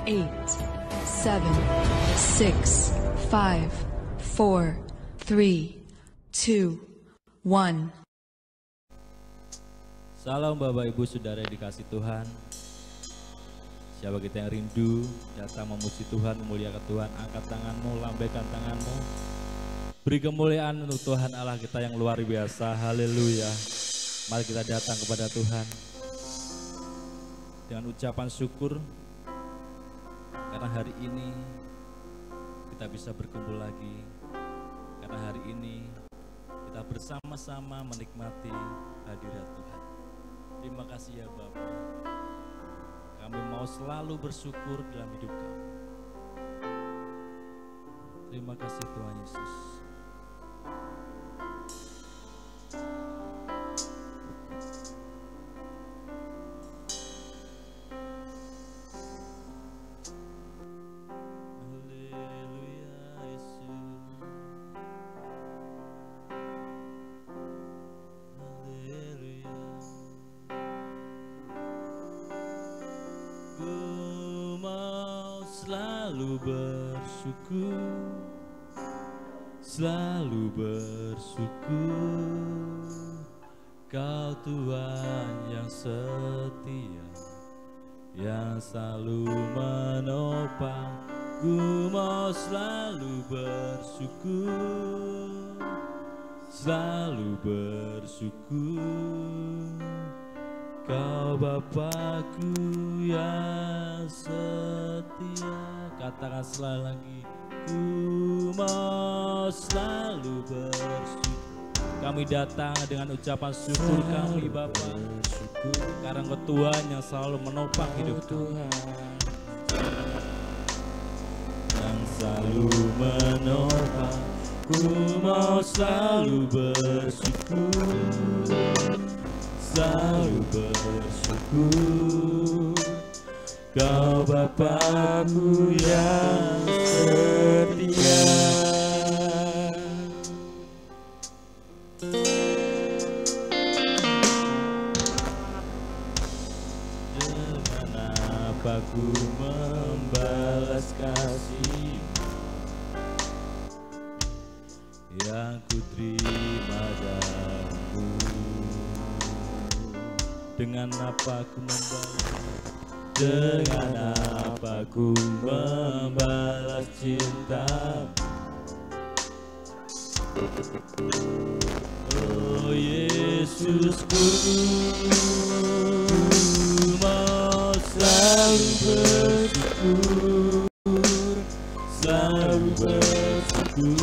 8, 7, 6, 5, 4, 3, 2, 1. Salam Bapak Ibu Saudara yang dikasih Tuhan. Siapa kita yang rindu datang memuji Tuhan, memuliakan Tuhan, angkat tanganmu, lambaikan tanganmu. Beri kemuliaan untuk Tuhan Allah kita yang luar biasa. Haleluya. Mari kita datang kepada Tuhan dengan ucapan syukur karena hari ini kita bisa berkumpul lagi. Karena hari ini kita bersama-sama menikmati hadirat Tuhan. Terima kasih ya Bapa. Kami mau selalu bersyukur dalam hidup kami. Terima kasih Tuhan Yesus. Selalu bersyukur, Kau Tuhan yang setia, yang selalu menopang. Ku mau selalu bersyukur, selalu bersyukur, Kau Bapakku yang setia. Katakan selalu lagi. Ku mau selalu bersyukur. Kami datang dengan ucapan syukur kami Bapa, karena Engkau Tuhan yang selalu menopang hidup kami, yang selalu menopang. Ku mau selalu bersyukur, selalu bersyukur, Kau Bapakku yang setia. Dengan apa ku membalas kasih yang ku terima darimu? Dengan apa ku membalas? Dengan apa ku membalas cinta? Oh Yesus, ku mau selalu bersyukur, selalu bersyukur,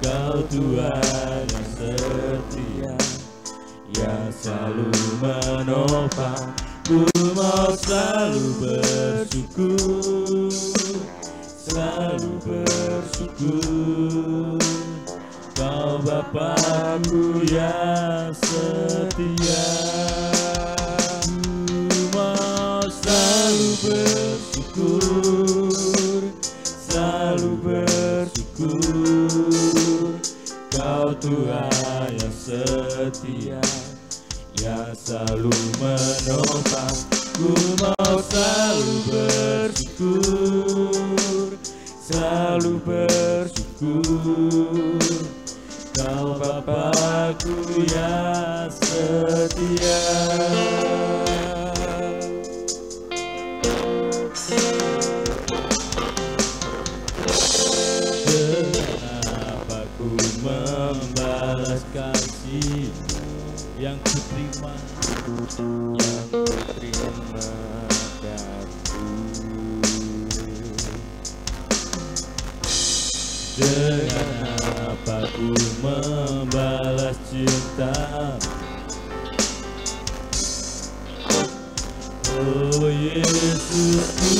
Kau Tuhan yang setia, yang selalu menopang. Ku mau selalu bersyukur, selalu bersyukur, Kau Bapakku yang setia. Ku mau selalu bersyukur, selalu bersyukur, Kau Tuhan yang setia, yang selalu menopang. Ku mau selalu bersyukur, selalu bersyukur, Kau Bapakku yang setia. Kenapa ku membalas kasih yang ku terima, yang ku terima darimu? Dengan apa ku membalas cinta? Oh Yesus, ku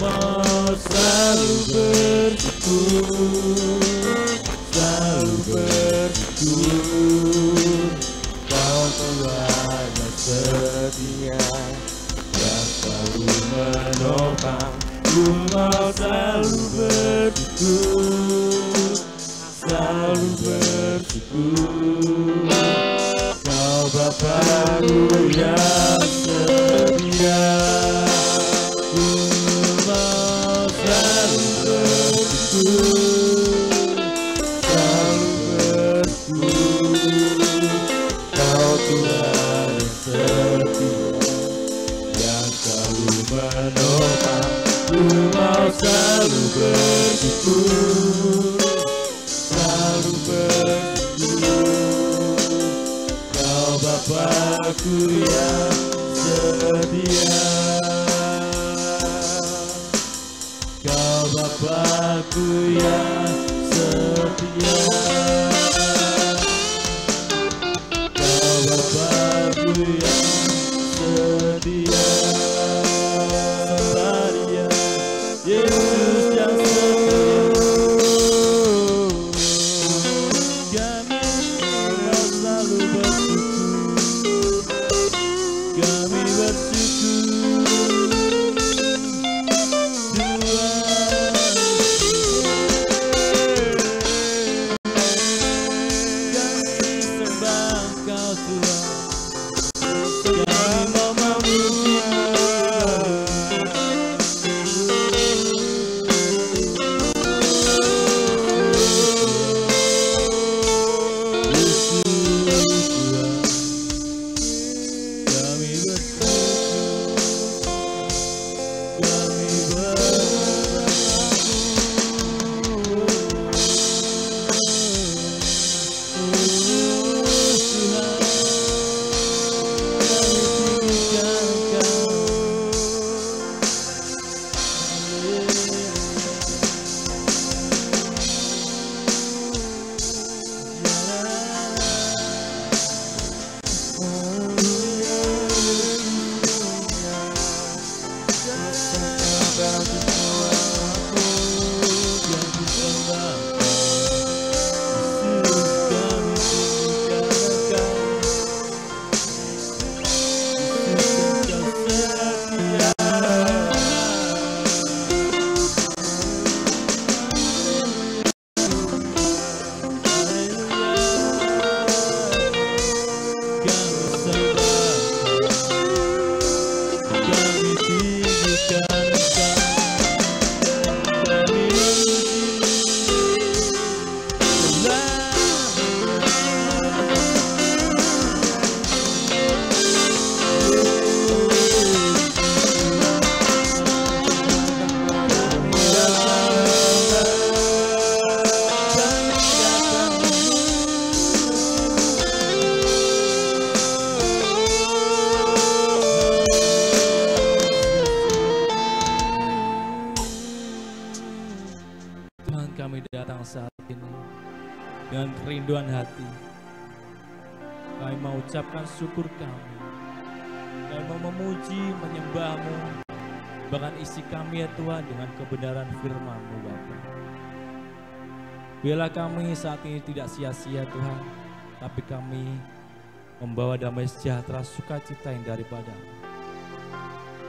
mau selalu bersyukur, selalu bersyukur, Kau Tuhan yang setia, yang selalu menopang. Ku mau selalu bersyukur, selalu bersyukur, Kau Bapakku yang setia. mau selalu bersyukur, selalu bersyukur. Kau Bapa-Ku yang setia, Kau Bapa-Ku yang setia, Kau Bapa-Ku yang setia. Sembah Dia, Yesus yang setia. Kami mau selalu bersyukur, kami bersyukur Tuhan. Kami sembah Engkau Tuhan, kami mau memuji-Mu. Kami datang saat ini dengan kerinduan hati. Kami mau ucapkan syukur kami. Kami mau memuji, menyembah-Mu. Bahkan isi kami ya Tuhan dengan kebenaran firman-Mu Bapa. Biarlah kami saat ini tidak sia-sia Tuhan, tapi kami membawa damai sejahtera sukacita yang daripada-Mu.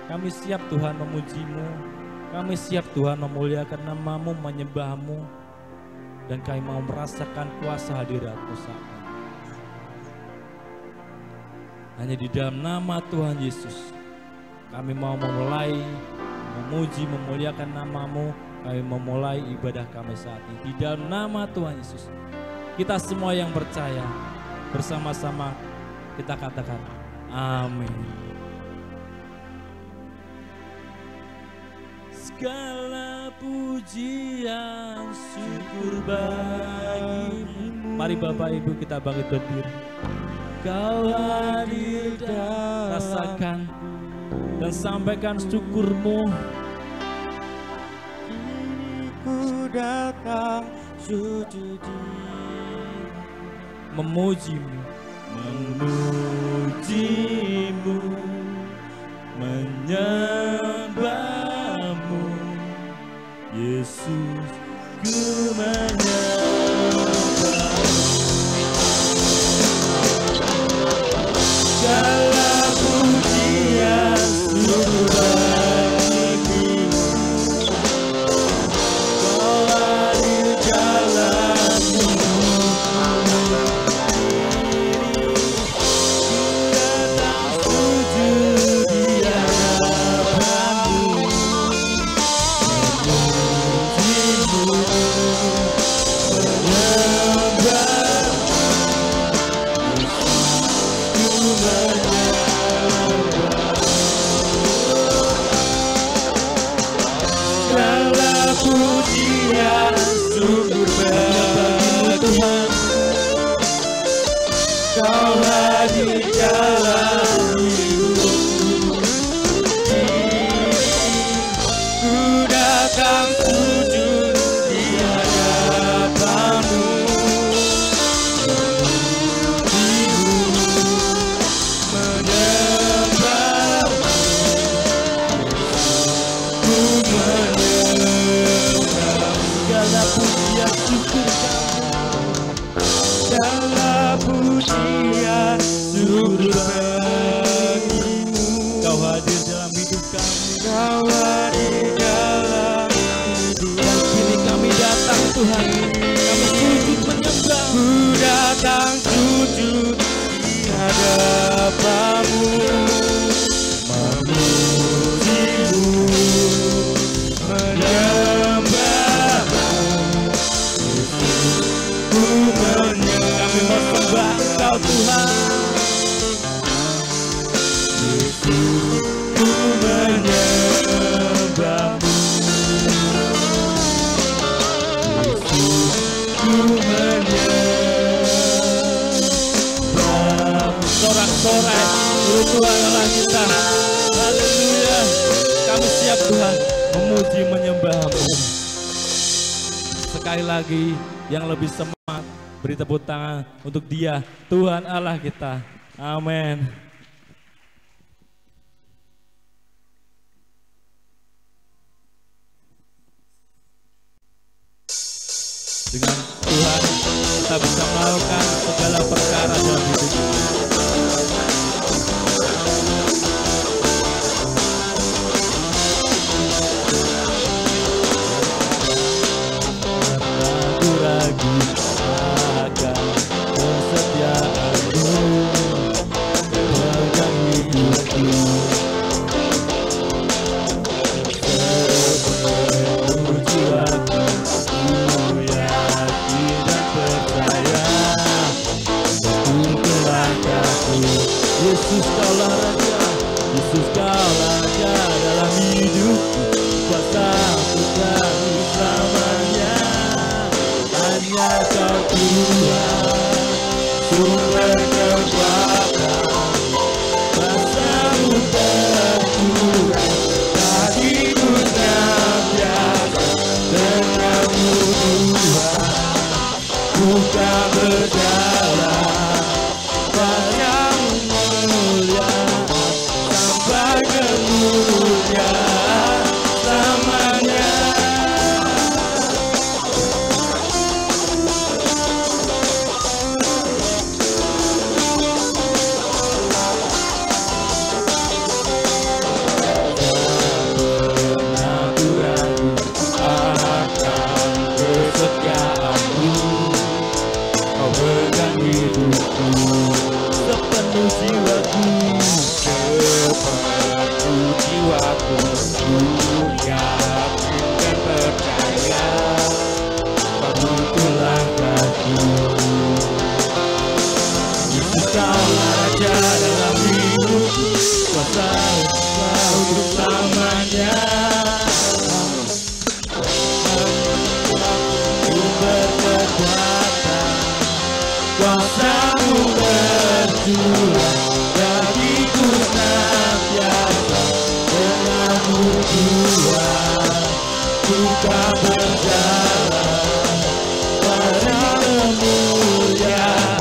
Kami siap Tuhan memuji-Mu. Kami siap Tuhan memuliakan nama-Mu, menyembah-Mu, dan kami mau merasakan kuasa hadirat-Mu saat ini. Hanya di dalam nama Tuhan Yesus, kami mau memulai memuji, memuliakan nama-Mu, kami memulai ibadah kami saat ini. Di dalam nama Tuhan Yesus, kita semua yang percaya, bersama-sama kita katakan, amin. Segala pujian syukur bagi-Mu. Mari Bapak Ibu kita bangkit berdiri. Kau hadir dan rasakan dan sampaikan syukur-Mu. Ku datang sujud memuji-Mu, memuji-Mu, menyembah-Mu, Yesus, ku menyembah-Mu. Segala pujian syukur bagi-Mu. Kau hadir dalam hidupku. Ku datang sujud di hadapan-Mu, memuji-Mu, pujian, syukur bagimu Tuhan. Kau hadir dalam hidupku. Ku datang sujud di hadapanmu. Pujian syukur bagimu. Kau hadir dalam hidup kami. Kau hadir dalam hidup. Dan kini kami datang Tuhan, kami sujud menyembah. Ku datang sujud di hadapanmu, memujimu, menyembahmu. Ku menyembah, Kami mau sembah Engkau Tuhan. Yesus, ku menyembahmu. Yesus, ku menyembahmu. Sorak-sorai Guru Tuhan Allah kita. Haleluya. Kami siap Tuhan memuji menyembah-Mu. Sekali lagi yang lebih semangat, beri tepuk tangan untuk Dia, Tuhan Allah kita. Amin. Dengan Tuhan kita bisa melakukan segala perkara dalam hidup ini. Ragu-ragu akan kesetiaan-Mu pegang hidupku. Sepenuh jiwaku ku yakin dan percaya untuk langkahku. Yesus Kaulah Raja, Yesus Kaulah Raja dalam hidupku. Kuasa Tuhan selamanya. Hanya Kau Tuhan, sumber kekuatan. Kuasa-Mu tercurah, kakiku senantiasa denganmu Tuhan. Ku kan berjalan padamu mulia sampai kemuliaan selamanya. Ragu-ragu akan kesetiaan-Mu. Kau pegang hidupku sepenuh jiwaku. Sepenuh jiwaku ku yakin dan percaya Itu langkahku. Yesus Kaulah Raja dalam hidupku. Kuasa Kau untuk selamanya. Sumber kekuatan. Kuasa-Mu tercurah, kakiku senantiasa denganmu Tuhan. Ku kan berjalan pada kemuliaan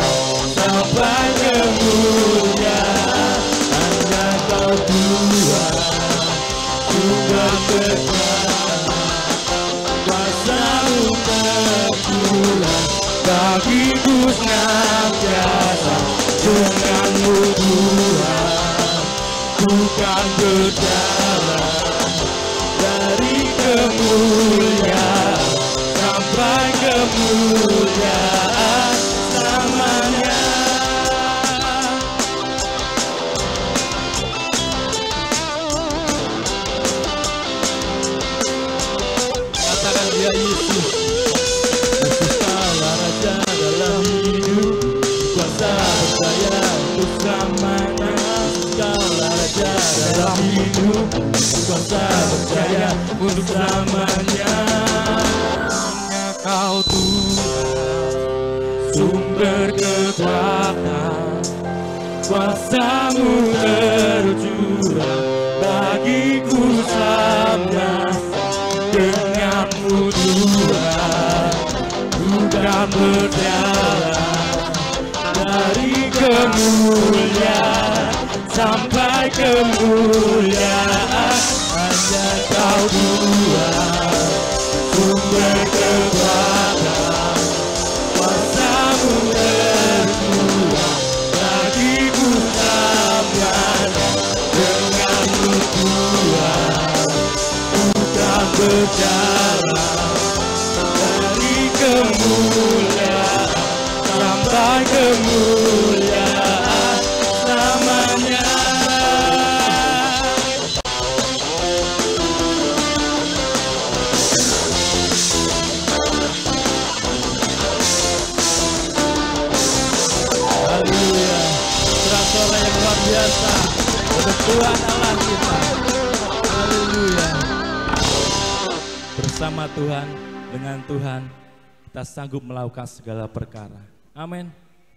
sampai kemuliaan. Hanya Kau Tuhan, sumber kekuatan. Kuasa-Mu tercurah, kakiku senantiasa denganmu Tuhan. Ku kan berjalan dari kemuliaan sampai kemuliaan selamanya. Katakan Dia Yesus. Yesus Kaulah Raja dalam hidup. Kuasa percaya untuk selamanya. Yesus Kaulah Raja dalam hidup. Kuasa percaya untuk selamanya. Kau Tuhan, sumber kekuatan, kuasa-Mu tercurah bagiku selama denganmu Tuhan, bukan berjalan dari kemuliaan sampai kemuliaan. Hanya Kau Tuhan, sumber kekuatan, kuasa-Mu tercurah bagiku selamanya. Denganmu Tuhan, bukan berjalan dari kemuliaan sampai kemuliaan selamanya. Haleluya. Suara yang luar biasa untuk Tuhan Allah kita. Haleluya. Bersama Tuhan, dengan Tuhan kita sanggup melakukan segala perkara. Amin.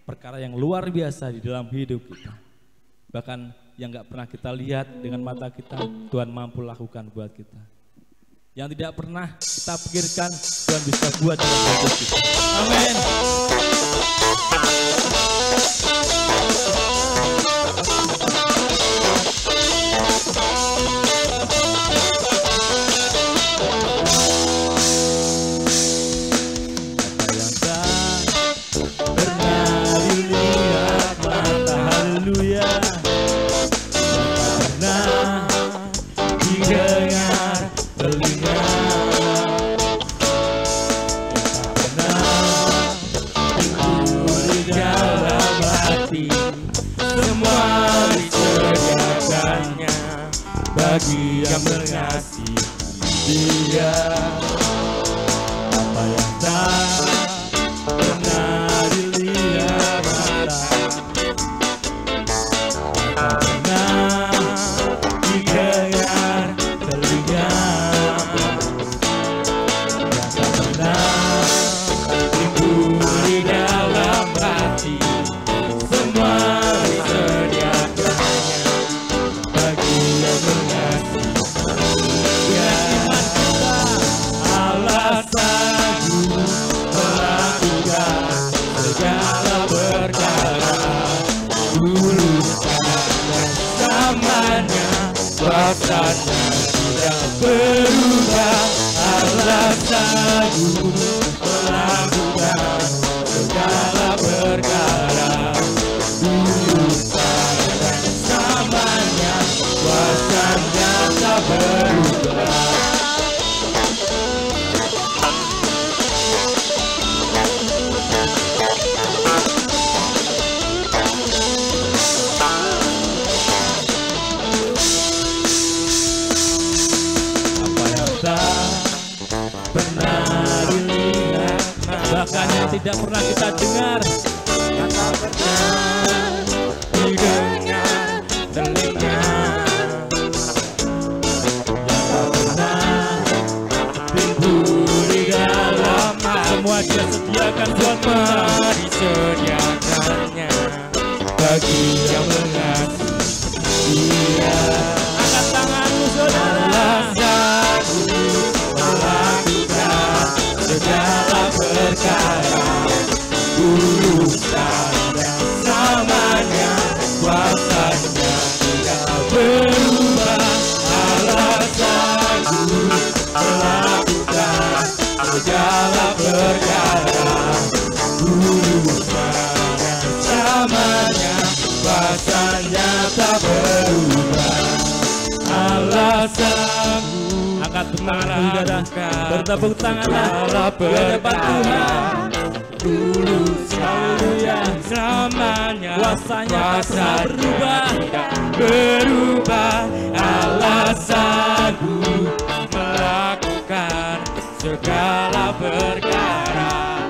Perkara yang luar biasa di dalam hidup kita. Bahkan yang gak pernah kita lihat dengan mata kita, Tuhan mampu lakukan buat kita. Yang tidak pernah kita pikirkan, Tuhan bisa buat dalam hidup kita. Amin. Bagi yang mengasihi Dia, apa yang tak pernah dilihat mata, tak pernah didengar telinga, tak pernah timbul di dalam hati, semua disediakannya bagi yang mengasihi. Kuasanya tidak berubah, Allah sanggup melakukan segala perkara. Dulu sekarang samanya, kuasanya tak berubah. Bahkan yang tidak pernah kita dengar, kata pernah didengar telinga, yang tak pernah timbul di dalam hati, semua Dia sediakan, semua disediakannya bagi yang mengasihi Dia. Angkat tanganmu saudara, melakukan segala perkara, dulu dan samanya, kuasanya tidak berubah, Allah sanggup melakukan segala perkara, dulu dan samanya, kuasanya tak berubah, Allah sanggup. Angkat tangan saudara, bertepuk tanganlah di hadapan Tuhan. Dulu selamanya, kuasanya tak berubah, tidak berubah, Allah sanggup melakukan segala perkara.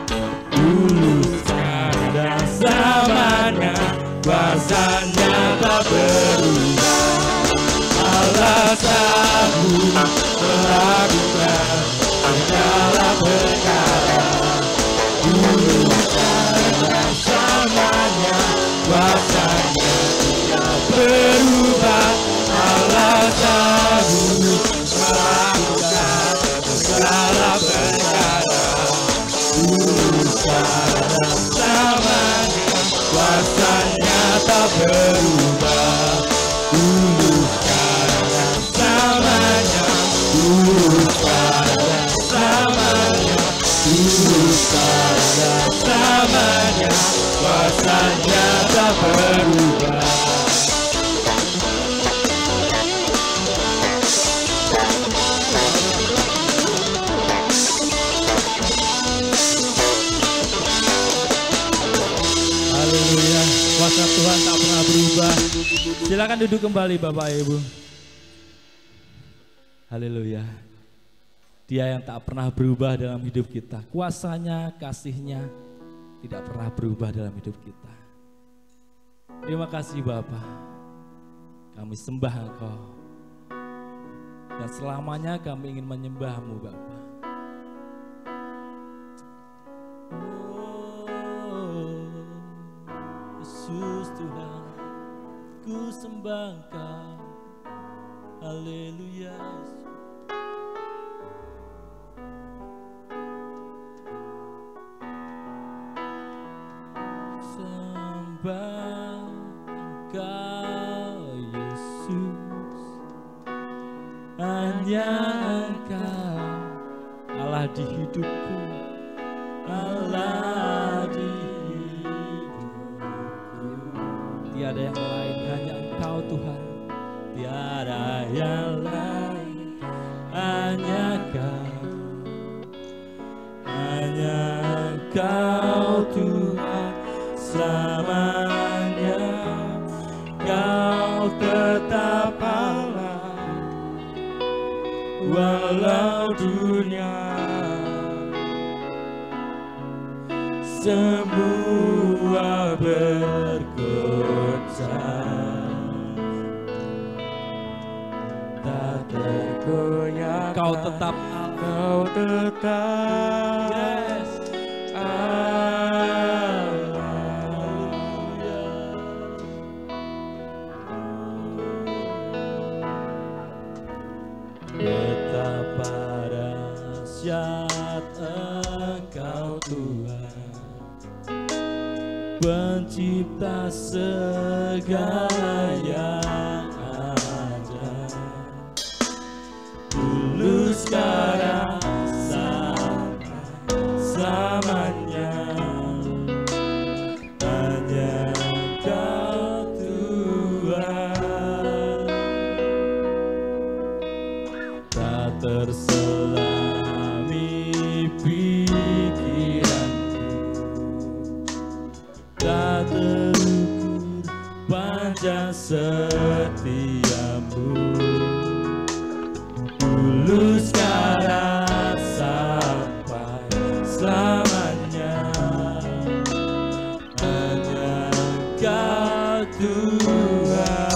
Dulu sekarang dan selamanya, kuasanya tak berubah, Allah sanggup melakukan segala perkara. selamanya, tulus pada selamanya, kuasanya tak berubah. Haleluya, kuasa Tuhan tak pernah berubah. Silakan duduk kembali Bapak Ibu. Haleluya. Dia yang tak pernah berubah dalam hidup kita. Kuasanya, kasihnya tidak pernah berubah dalam hidup kita. Terima kasih Bapa. Kami sembah Engkau. Dan selamanya kami ingin menyembah-Mu Bapa. Yesus Tuhan, ku sembah Engkau. Haleluya. Sembah Engkau Yesus, hanya Engkau Allah di hidupku, Allah di hidupku. Tiada yang lain, hanya Engkau Tuhan. Tiada yang lain, hanya Engkau, hanya Engkau Tuhan. Selamanya Kau tetap Allah, walau dunia semua bergoncang, tak tergoyahkan. Kau tetap Allah, Kau tetap Allah. Betapa dahsyat Engkau Tuhan, pencipta segala yang ada. Tulus sekarang sampai selamanya, hanya Engkau Tuhan. Tak terselami pikiranku, tak terukur panjang setiamu. Tulus sekarang sampai selamanya, hanya Engkau Tuhan.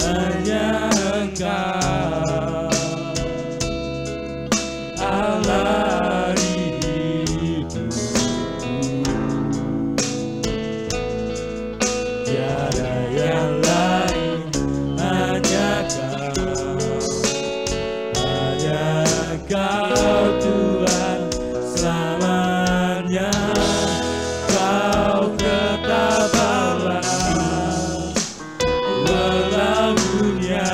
Hanya Engkau Allah di hidupku, tiada yang lain, hanya Kau, hanya Kau Tuhan. Selamanya Kau tetap Allah, walau dunia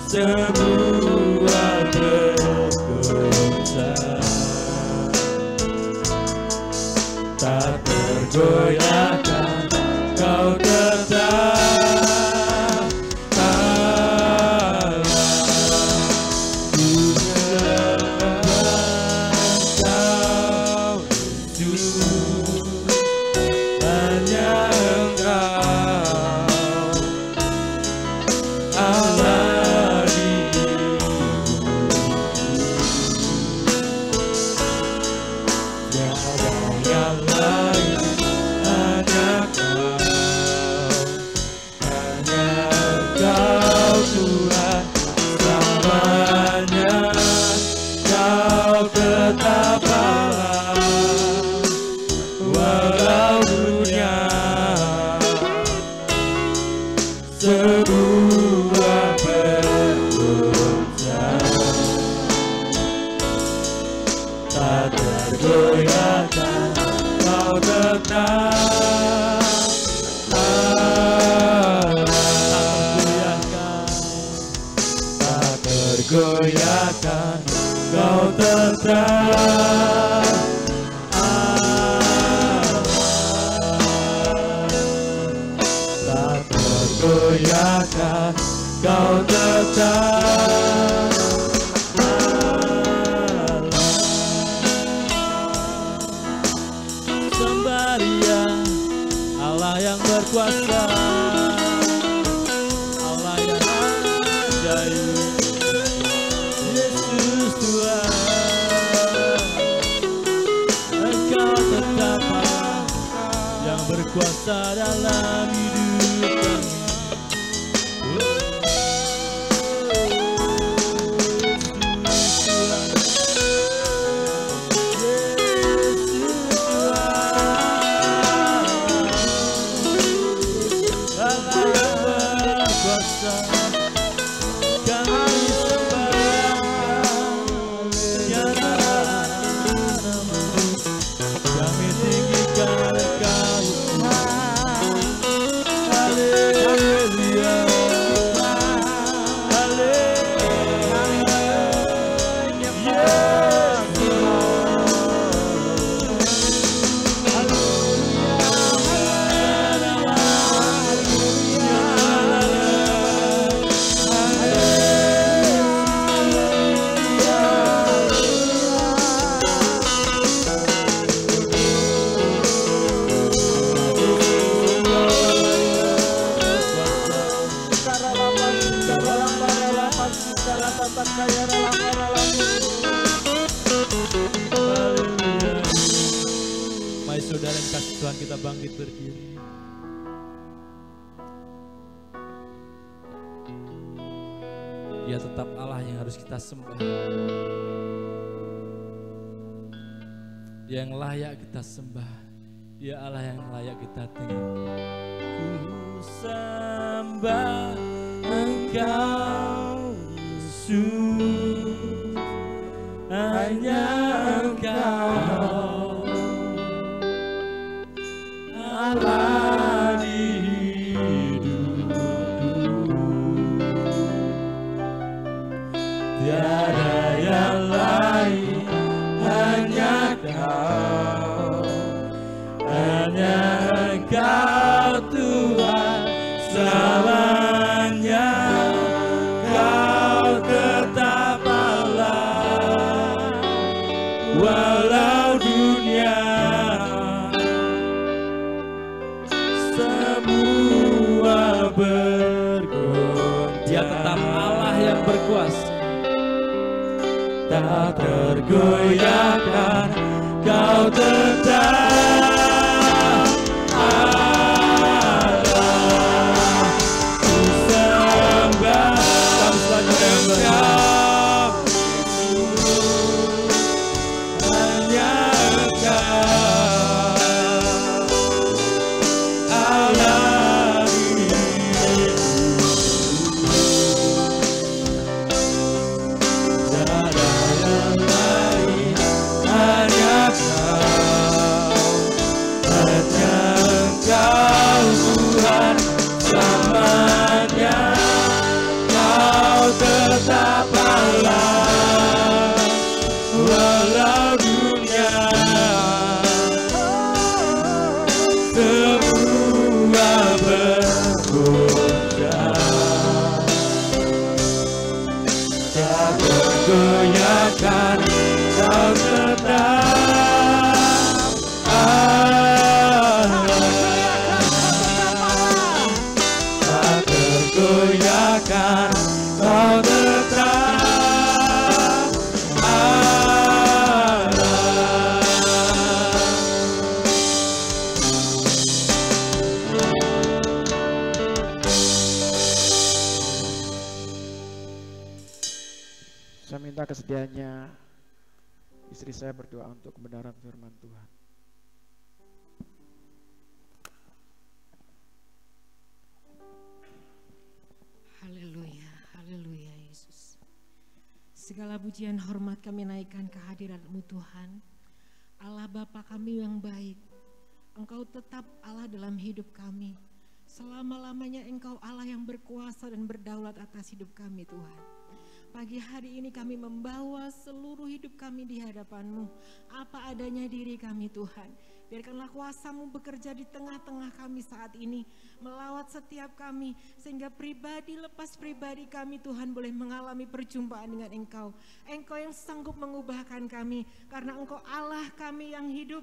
semua bergoncang, tak tergoyahkan. Kau tetap Allah, ku sembah Kau Yesus, hanya Engkau Allah di hidupku, tiada yang lain, hanya Kau, hanya Engkau Tuhan. Selamanya Kau tetap Allah, walau dunia semua bergoncang, tak tergoyahkan. tetap tak tergoyahkan, Kau tetap tak tergoyahkan, Kau tetap sembah Dia, Allah yang berkuasa, Allah yang ajaib, Yesus Tuhan. Engkau tetap Allah yang berkuasa dalam hidup kami. Mari saudara yang kasih Tuhan, kita bangkit berdiri. Dia tetap Allah yang harus kita sembah. Dia yang layak kita sembah. Dia Allah yang layak kita tinggi. Ku sembah Engkau Yesus, hanya Engkau Allah di hidupku, tiada yang lain, hanya Kau, hanya Engkau Tuhan selamanya. Kau tetap Allah, walau dunia semua bergoncang. Dia tetap Allah yang berkuasa, tak tergoyahkan. Kau tetap Allah, ku sembah Engkau, hanya Engkau Allah di hidupku, tiada yang lain, hanya Kau, hanya Engkau Tuhan selamanya. Kau tetap Allah, walau dunia semua bergoncang, tak tergoyahkan. Kau tetap Allah, tak tergoyahkan. Kau tetap Allah. Saya minta kesediaannya istri saya berdoa untuk kebenaran firman Tuhan. Haleluya, haleluya Yesus. Segala pujian hormat kami naikkan kehadirat-Mu Tuhan. Allah Bapa kami yang baik, Engkau tetap Allah dalam hidup kami. Selama-lamanya Engkau Allah yang berkuasa dan berdaulat atas hidup kami Tuhan. Pagi hari ini kami membawa seluruh hidup kami di hadapan-Mu. Apa adanya diri kami Tuhan. Biarkanlah kuasa-Mu bekerja di tengah-tengah kami saat ini. Melawat setiap kami. Sehingga pribadi lepas pribadi kami Tuhan boleh mengalami perjumpaan dengan Engkau. Engkau yang sanggup mengubahkan kami. Karena Engkau Allah kami yang hidup.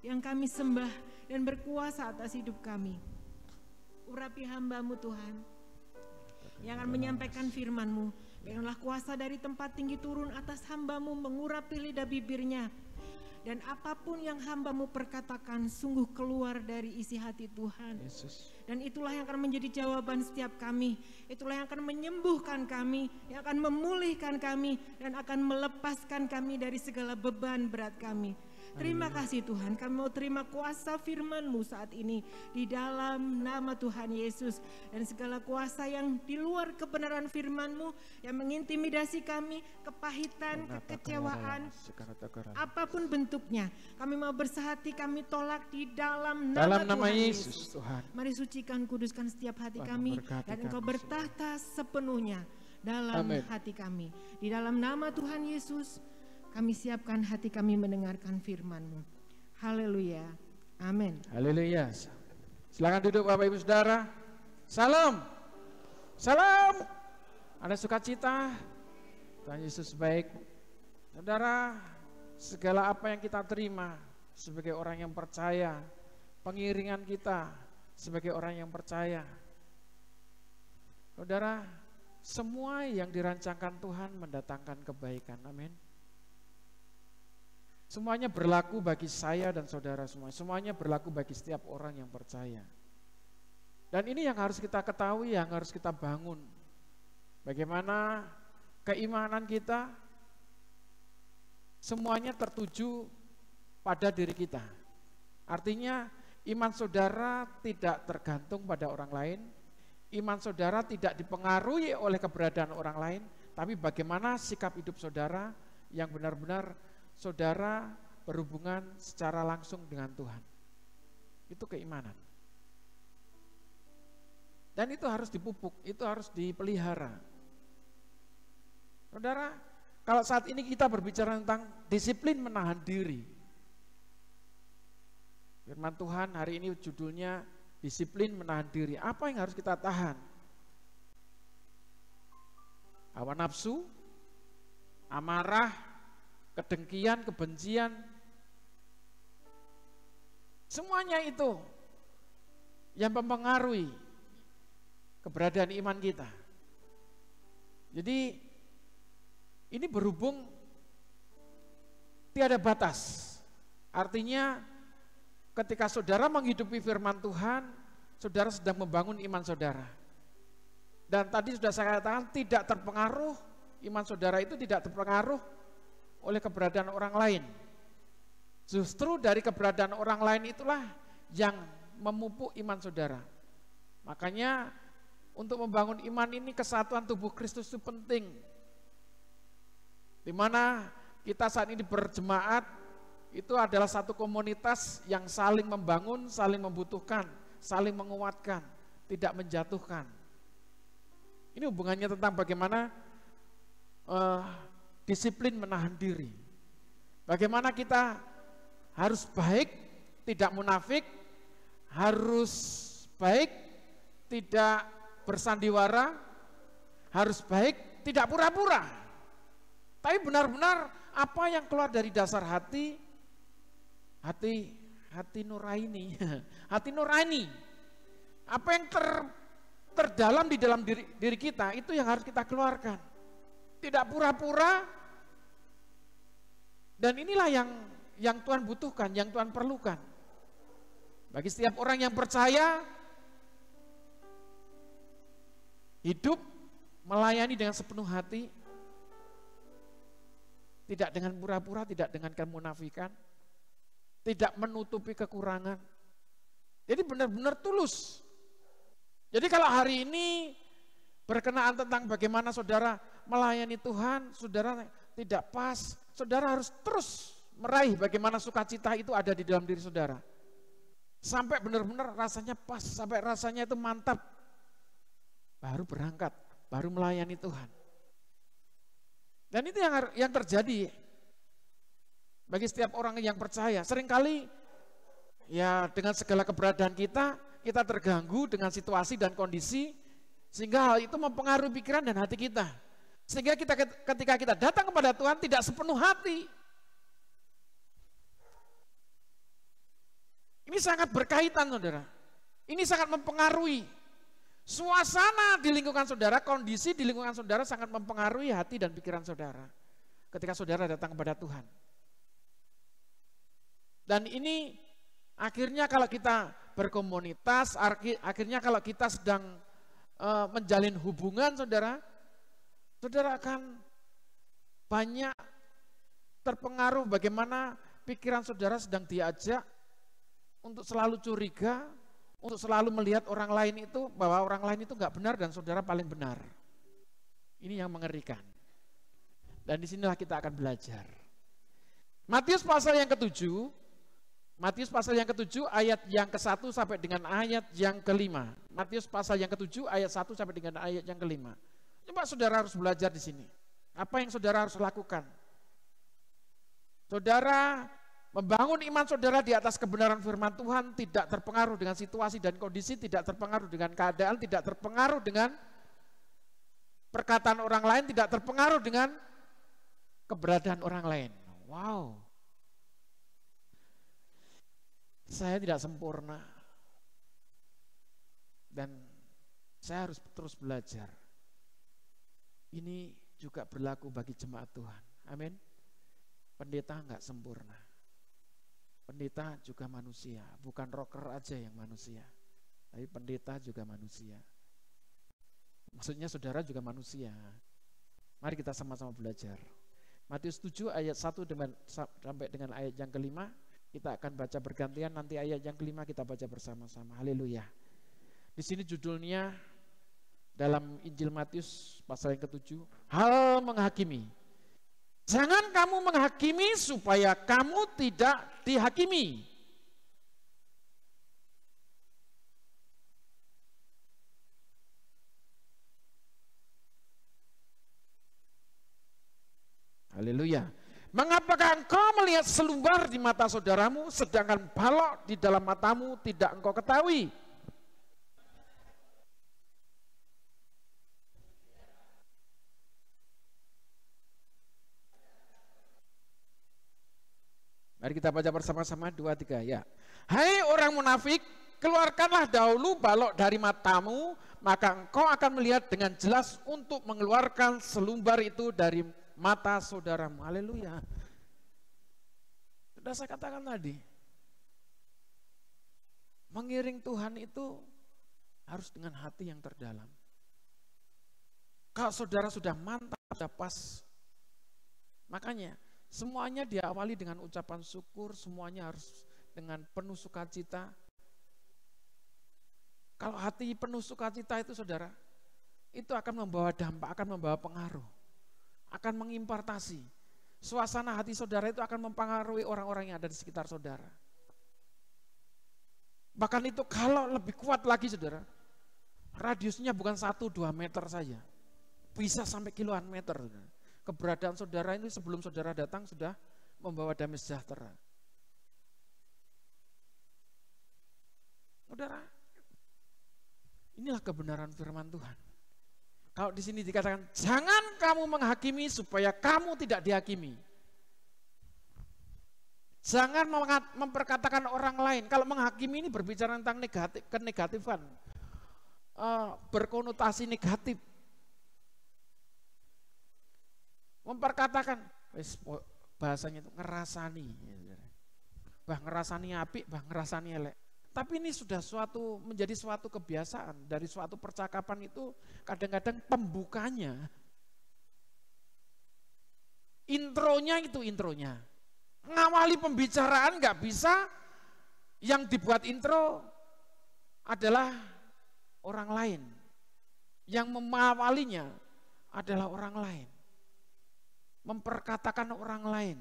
Yang kami sembah dan berkuasa atas hidup kami. Urapi hamba-Mu Tuhan. Yang akan menyampaikan firman-Mu. Biarkanlah kuasa dari tempat tinggi turun atas hamba-Mu mengurapi lidah bibirnya. Dan apapun yang hamba-Mu perkatakan sungguh keluar dari isi hati Tuhan. Yesus. Dan itulah yang akan menjadi jawaban setiap kami. Itulah yang akan menyembuhkan kami, yang akan memulihkan kami, dan akan melepaskan kami dari segala beban berat kami. Terima kasih Tuhan, kami mau terima kuasa firman-Mu saat ini di dalam nama Tuhan Yesus. Dan segala kuasa yang di luar kebenaran firman-Mu yang mengintimidasi kami, kepahitan, kekecewaan, apapun bentuknya, kami mau bersehati, kami tolak di dalam nama Tuhan Yesus. Tuhan. Mari sucikan, kuduskan setiap hati kami, dan Engkau bertahta sepenuhnya dalam hati kami. Di dalam nama Tuhan Yesus, kami siapkan hati kami mendengarkan firman-Mu. Haleluya. Amin. Haleluya. Silakan duduk Bapak Ibu Saudara. Salam. Salam. Ada sukacita. Tuhan Yesus baik. Saudara, segala apa yang kita terima sebagai orang yang percaya, pengiringan kita sebagai orang yang percaya. Saudara, semua yang dirancangkan Tuhan mendatangkan kebaikan. Amin. Semuanya berlaku bagi saya dan saudara semua. Semuanya berlaku bagi setiap orang yang percaya. Dan ini yang harus kita ketahui, yang harus kita bangun. Bagaimana keimanan kita semuanya tertuju pada diri kita. Artinya iman saudara tidak tergantung pada orang lain. Iman saudara tidak dipengaruhi oleh keberadaan orang lain. Tapi bagaimana sikap hidup saudara yang benar-benar saudara berhubungan secara langsung dengan Tuhan. Itu keimanan. Dan itu harus dipupuk, itu harus dipelihara. Saudara, kalau saat ini kita berbicara tentang disiplin menahan diri. Firman Tuhan hari ini judulnya disiplin menahan diri. Apa yang harus kita tahan? Hawa nafsu, amarah, kedengkian, kebencian, semuanya itu yang mempengaruhi keberadaan iman kita. Jadi ini berhubung tiada batas. Artinya ketika saudara menghidupi firman Tuhan, saudara sedang membangun iman saudara. Dan tadi sudah saya katakan tidak terpengaruh, iman saudara itu tidak terpengaruh oleh keberadaan orang lain. Justru dari keberadaan orang lain itulah yang memupuk iman saudara. Makanya untuk membangun iman ini kesatuan tubuh Kristus itu penting. Di mana kita saat ini berjemaat itu adalah satu komunitas yang saling membangun, saling membutuhkan, saling menguatkan, tidak menjatuhkan. Ini hubungannya tentang bagaimana disiplin menahan diri. Bagaimana kita harus baik, tidak munafik, harus baik, tidak bersandiwara, harus baik, tidak pura-pura. Tapi benar-benar apa yang keluar dari dasar hati nurani, hati nurani. Apa yang terdalam di dalam diri kita itu yang harus kita keluarkan. Tidak pura-pura, dan inilah yang Tuhan butuhkan, yang Tuhan perlukan. Bagi setiap orang yang percaya, hidup melayani dengan sepenuh hati, tidak dengan pura-pura, tidak dengan kemunafikan, tidak menutupi kekurangan. Jadi benar-benar tulus. Jadi kalau hari ini berkenaan tentang bagaimana saudara melayani Tuhan, saudara tidak pas, saudara harus terus meraih bagaimana sukacita itu ada di dalam diri saudara. Sampai benar-benar rasanya pas, sampai rasanya itu mantap. Baru berangkat, baru melayani Tuhan. Dan itu yang terjadi bagi setiap orang yang percaya. Seringkali ya dengan segala keberadaan kita terganggu dengan situasi dan kondisi, sehingga hal itu mempengaruhi pikiran dan hati kita. Sehingga ketika kita datang kepada Tuhan tidak sepenuh hati. Ini sangat berkaitan, saudara. Ini sangat mempengaruhi. Suasana di lingkungan saudara, kondisi di lingkungan saudara sangat mempengaruhi hati dan pikiran saudara. Ketika saudara datang kepada Tuhan. Dan ini akhirnya kalau kita berkomunitas, akhirnya kalau kita sedang menjalin hubungan saudara, saudara akan banyak terpengaruh bagaimana pikiran saudara sedang diajak untuk selalu curiga, untuk selalu melihat orang lain itu, bahwa orang lain itu enggak benar dan saudara paling benar. Ini yang mengerikan. Dan disinilah kita akan belajar. Matius pasal yang ke-7, ayat yang ke-1 sampai dengan ayat yang ke-5. Matius pasal yang ke-7 ayat 1 sampai dengan ayat yang ke-5. Coba saudara harus belajar di sini. Apa yang saudara harus lakukan? Saudara membangun iman saudara di atas kebenaran firman Tuhan, tidak terpengaruh dengan situasi dan kondisi, tidak terpengaruh dengan keadaan, tidak terpengaruh dengan perkataan orang lain, tidak terpengaruh dengan keberadaan orang lain. Wow. Saya tidak sempurna. Dan saya harus terus belajar. Ini juga berlaku bagi jemaat Tuhan. Amin. Pendeta enggak sempurna. Pendeta juga manusia, bukan rocker aja yang manusia. Tapi pendeta juga manusia. Maksudnya saudara juga manusia. Mari kita sama-sama belajar. Matius 7 ayat 1 sampai dengan ayat yang ke-5. Kita akan baca bergantian, nanti ayat yang ke-5 kita baca bersama-sama. Haleluya. Di sini judulnya dalam Injil Matius pasal yang ke-7, hal menghakimi. Jangan kamu menghakimi supaya kamu tidak dihakimi. Haleluya. Mengapakah engkau melihat selumbar di mata saudaramu, sedangkan balok di dalam matamu tidak engkau ketahui? Mari kita baca bersama-sama 2, 3 ya. Hai orang munafik, keluarkanlah dahulu balok dari matamu, maka engkau akan melihat dengan jelas untuk mengeluarkan selumbar itu dari mata saudaramu. Haleluya. Sudah saya katakan tadi, mengiring Tuhan itu harus dengan hati yang terdalam. Kalau saudara sudah mantap, sudah pas, makanya semuanya diawali dengan ucapan syukur, semuanya harus dengan penuh sukacita. Kalau hati penuh sukacita itu saudara, itu akan membawa dampak, akan membawa pengaruh, akan mengimpartasi. Suasana hati saudara itu akan mempengaruhi orang-orang yang ada di sekitar saudara. Bahkan itu kalau lebih kuat lagi saudara, radiusnya bukan 1-2 meter saja, bisa sampai kiloan meter. Saudara. Keberadaan saudara ini sebelum saudara datang sudah membawa damai sejahtera. Saudara, inilah kebenaran firman Tuhan. Kalau di sini dikatakan, jangan kamu menghakimi supaya kamu tidak dihakimi. Jangan memperkatakan orang lain. Kalau menghakimi ini berbicara tentang kenegatifan, berkonotasi negatif. Memperkatakan, bahasanya itu ngerasani. Bah ngerasani apik, bah ngerasani elek. Tapi ini sudah menjadi suatu kebiasaan. Dari suatu percakapan itu kadang-kadang pembukanya. Intronya. Ngawali pembicaraan nggak bisa, yang dibuat intro adalah orang lain. Yang mengawalinya adalah orang lain. Memperkatakan orang lain.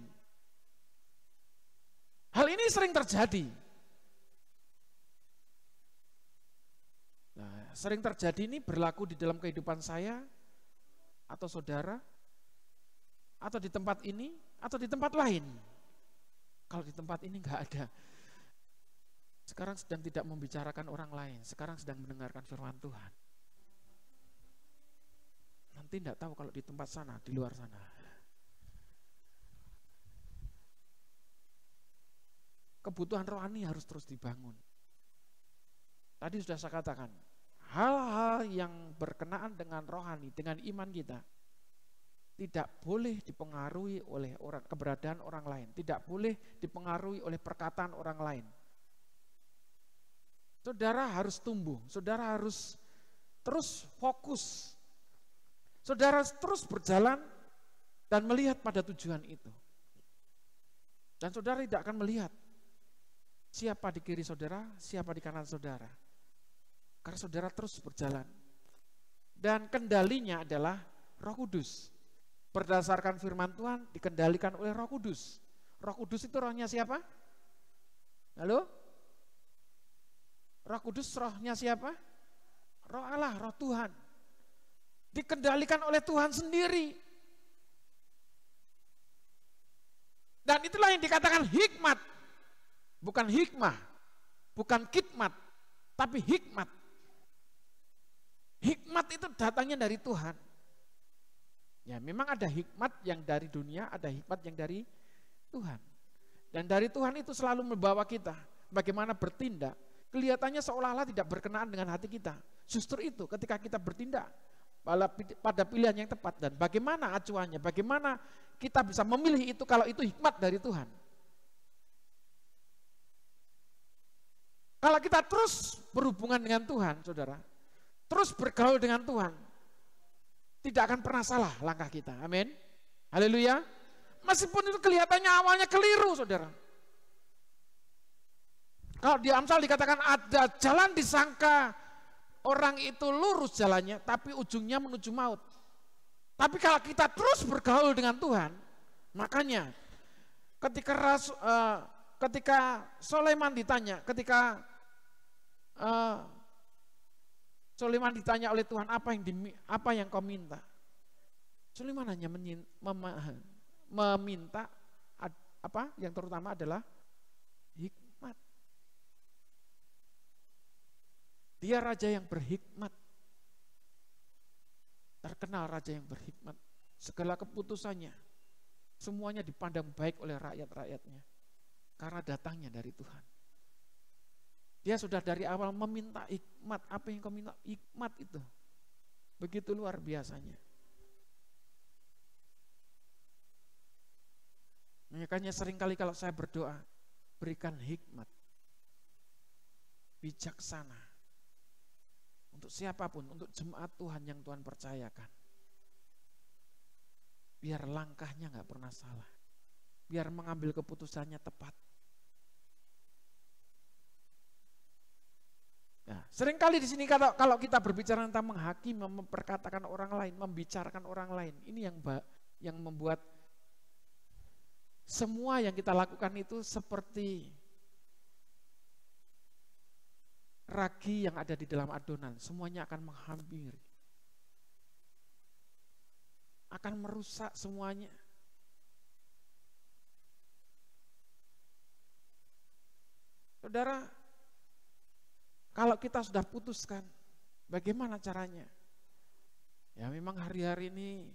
Hal ini sering terjadi. Nah, sering terjadi ini berlaku di dalam kehidupan saya atau saudara, atau di tempat ini, atau di tempat lain. Kalau di tempat ini enggak ada. Sekarang sedang tidak membicarakan orang lain, sekarang sedang mendengarkan firman Tuhan. Nanti enggak tahu kalau di tempat sana, di luar sana. Kebutuhan rohani harus terus dibangun. Tadi sudah saya katakan, hal-hal yang berkenaan dengan rohani, dengan iman kita, tidak boleh dipengaruhi oleh keberadaan orang lain, tidak boleh dipengaruhi oleh perkataan orang lain. Saudara harus tumbuh, saudara harus terus fokus, saudara terus berjalan dan melihat pada tujuan itu. Dan saudara tidak akan melihat siapa di kiri saudara, siapa di kanan saudara. Karena saudara terus berjalan. Dan kendalinya adalah Roh Kudus. Berdasarkan firman Tuhan dikendalikan oleh Roh Kudus. Roh Kudus itu rohnya siapa? Halo? Roh Kudus rohnya siapa? Roh Allah, roh Tuhan. Dikendalikan oleh Tuhan sendiri. Dan itulah yang dikatakan hikmat. Bukan hikmah, bukan khidmat, tapi hikmat. Hikmat itu datangnya dari Tuhan. Ya, memang ada hikmat yang dari dunia, ada hikmat yang dari Tuhan. Dan dari Tuhan itu selalu membawa kita bagaimana bertindak. Kelihatannya seolah-olah tidak berkenaan dengan hati kita. Justru itu ketika kita bertindak pada pilihan yang tepat dan bagaimana acuannya, bagaimana kita bisa memilih itu kalau itu hikmat dari Tuhan. Kalau kita terus berhubungan dengan Tuhan, saudara, terus bergaul dengan Tuhan, tidak akan pernah salah langkah kita. Amin. Haleluya. Meskipun itu kelihatannya awalnya keliru, saudara. Kalau di Amsal dikatakan ada jalan disangka orang itu lurus jalannya, tapi ujungnya menuju maut. Tapi kalau kita terus bergaul dengan Tuhan, makanya ketika Sulaiman ditanya, Sulaiman ditanya oleh Tuhan, apa yang kau minta? Sulaiman hanya meminta apa yang terutama adalah hikmat. Dia raja yang berhikmat. Terkenal raja yang berhikmat. Segala keputusannya semuanya dipandang baik oleh rakyat-rakyatnya karena datangnya dari Tuhan. Dia sudah dari awal meminta hikmat. Apa yang kau minta? Hikmat itu. Begitu luar biasanya. Makanya seringkali kalau saya berdoa, berikan hikmat. Bijaksana. Untuk siapapun, untuk jemaat Tuhan yang Tuhan percayakan. Biar langkahnya gak pernah salah. Biar mengambil keputusannya tepat. Nah, seringkali di sini kalau kita berbicara tentang menghakimi, memperkatakan orang lain, membicarakan orang lain, ini yang membuat semua yang kita lakukan itu seperti ragi yang ada di dalam adonan, semuanya akan menghampiri, akan merusak semuanya. Saudara, kalau kita sudah putuskan, bagaimana caranya? Ya memang hari-hari ini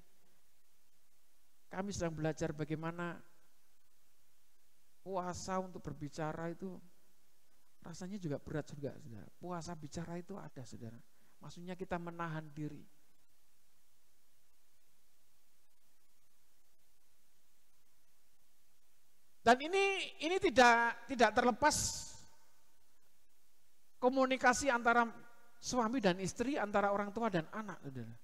kami sedang belajar bagaimana puasa untuk berbicara itu rasanya juga berat juga, saudara. Puasa bicara itu ada, saudara. Maksudnya kita menahan diri. Dan ini tidak terlepas komunikasi antara suami dan istri, antara orang tua dan anak, saudara.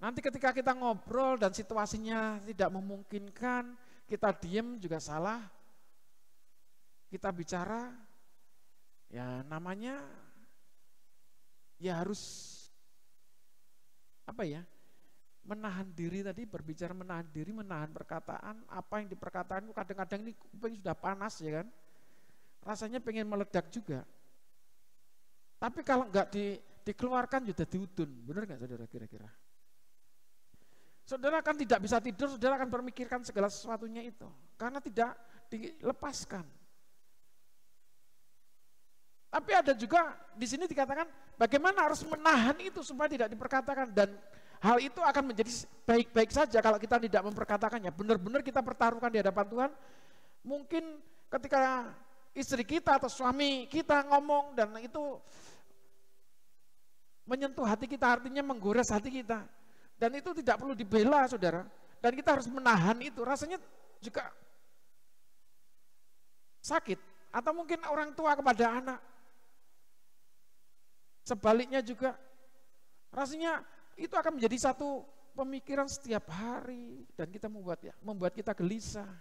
Nanti ketika kita ngobrol dan situasinya tidak memungkinkan, kita diem juga salah. Kita bicara, ya namanya, ya harus Menahan diri tadi, berbicara menahan diri, menahan perkataan, apa yang diperkataan itu kadang-kadang ini kuping sudah panas ya kan. Rasanya pengen meledak juga. Tapi kalau enggak dikeluarkan sudah diudun, benar enggak saudara kira-kira? Saudara kan tidak bisa tidur, saudara akan berpikirkan segala sesuatunya itu. Karena tidak dilepaskan. Tapi ada juga di sini dikatakan bagaimana harus menahan itu supaya tidak diperkatakan. Dan hal itu akan menjadi baik-baik saja kalau kita tidak memperkatakannya. Benar-benar kita pertaruhkan di hadapan Tuhan. Mungkin ketika istri kita atau suami kita ngomong dan itu menyentuh hati kita, artinya menggores hati kita. Dan itu tidak perlu dibela, saudara. Dan kita harus menahan itu. Rasanya juga sakit. Atau mungkin orang tua kepada anak. Sebaliknya juga. Rasanya itu akan menjadi satu pemikiran setiap hari. Dan kita membuat kita gelisah.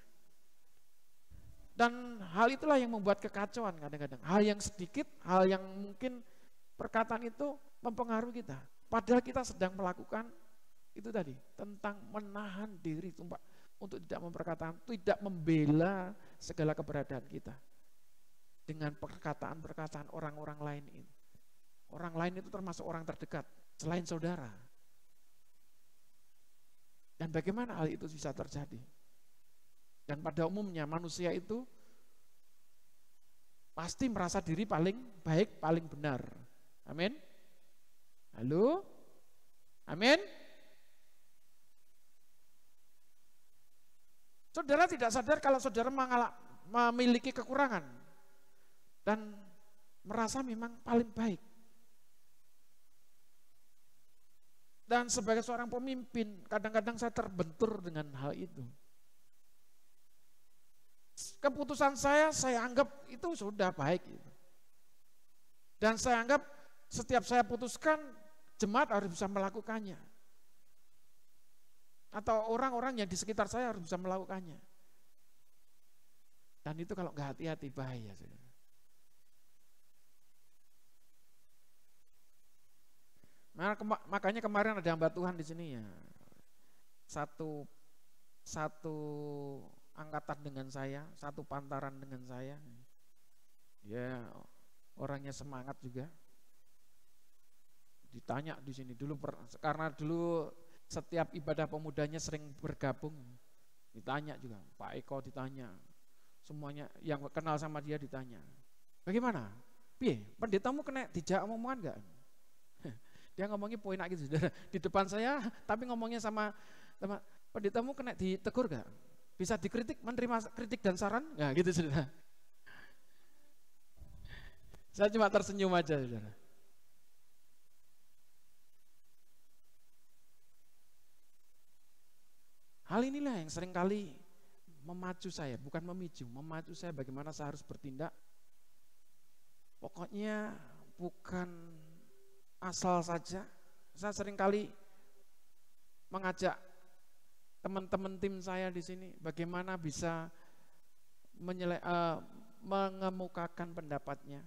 Dan hal itulah yang membuat kekacauan kadang-kadang. Hal yang sedikit, hal yang mungkin perkataan itu mempengaruhi kita. Padahal kita sedang melakukan itu tadi, tentang menahan diri untuk tidak memperkatakan, tidak membela segala keberadaan kita. Dengan perkataan-perkataan orang-orang lain ini. Orang lain itu termasuk orang terdekat, selain saudara. Dan bagaimana hal itu bisa terjadi? Dan pada umumnya manusia itu pasti merasa diri paling baik, paling benar. Amin? Halo? Amin? Saudara tidak sadar kalau saudara memiliki kekurangan dan merasa memang paling baik. Dan sebagai seorang pemimpin, kadang-kadang saya terbentur dengan hal itu. Keputusan saya anggap itu sudah baik. Dan saya anggap setiap saya putuskan, jemaat harus bisa melakukannya. Atau orang-orang yang di sekitar saya harus bisa melakukannya. Dan itu kalau nggak hati-hati bahaya. Makanya kemarin ada hamba Tuhan di sini ya. Satu angkatan dengan saya, satu pantaran dengan saya. Ya, orangnya semangat juga. Ditanya di sini dulu karena dulu setiap ibadah pemudanya sering bergabung, ditanya juga, Pak Eko ditanya, semuanya yang kenal sama dia ditanya, bagaimana? Piye, pendetamu kena dijak omongan enggak? Dia ngomongnya poin gitu, saudara, di depan saya, tapi ngomongnya sama pendetamu kena ditegur enggak? Bisa dikritik, menerima kritik dan saran? Nah gitu, saudara. Saya cuma tersenyum aja, saudara. Hal inilah yang seringkali memacu saya, bukan memicu, memacu saya bagaimana saya harus bertindak. Pokoknya bukan asal saja. Saya seringkali mengajak teman-teman tim saya di sini bagaimana bisa mengemukakan pendapatnya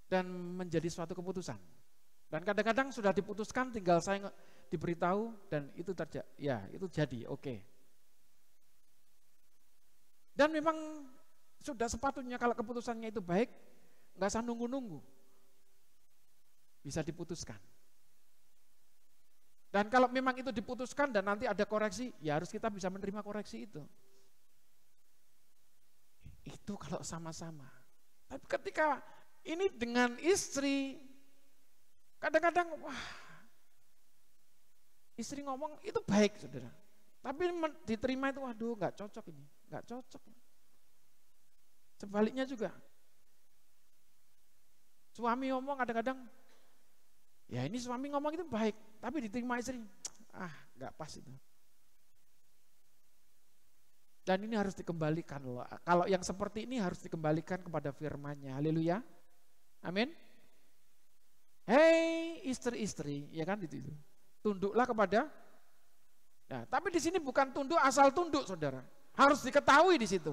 dan menjadi suatu keputusan. Dan kadang-kadang sudah diputuskan, tinggal saya diberitahu dan itu terjadi. Ya, itu jadi, oke. Dan memang sudah sepatutnya kalau keputusannya itu baik, nggak usah nunggu-nunggu. Bisa diputuskan. Dan kalau memang itu diputuskan dan nanti ada koreksi, ya harus kita bisa menerima koreksi itu. Itu kalau sama-sama. Tapi ketika ini dengan istri, kadang-kadang, wah, istri ngomong itu baik, saudara. Tapi diterima itu, waduh, nggak cocok ini, nggak cocok. Sebaliknya juga, suami ngomong kadang-kadang, ya ini suami ngomong itu baik, tapi diterima istri, nggak pas itu. Dan ini harus dikembalikan loh. Kalau yang seperti ini harus dikembalikan kepada firman-Nya. Haleluya. Amin. Hei istri-istri, ya kan itu. Tunduklah kepada. Nah, tapi di sini bukan tunduk asal tunduk, saudara. Harus diketahui di situ.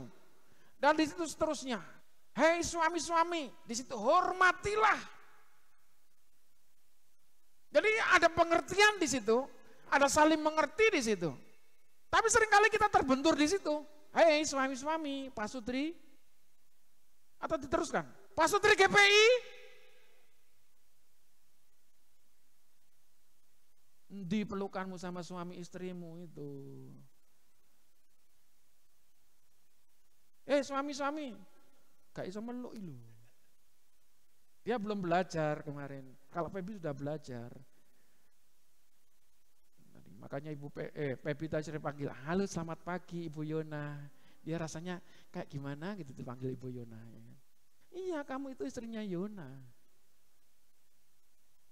Dan di situ seterusnya. Hei suami-suami, di situ hormatilah Jadi ada pengertian di situ, ada saling mengerti di situ. Tapi seringkali kita terbentur di situ. Hei suami-suami, Pak Sutri, atau diteruskan, Pak Sutri GPI, di pelukanmu sama suami istrimu itu. Suami-suami, gak iso meluk ilu. Dia belum belajar kemarin. Kalau Pebi sudah belajar. Makanya Ibu Pebi tadi sering panggil, halo selamat pagi Ibu Yona. Dia rasanya kayak gimana gitu dipanggil Ibu Yona. Iya, kamu itu istrinya Yona.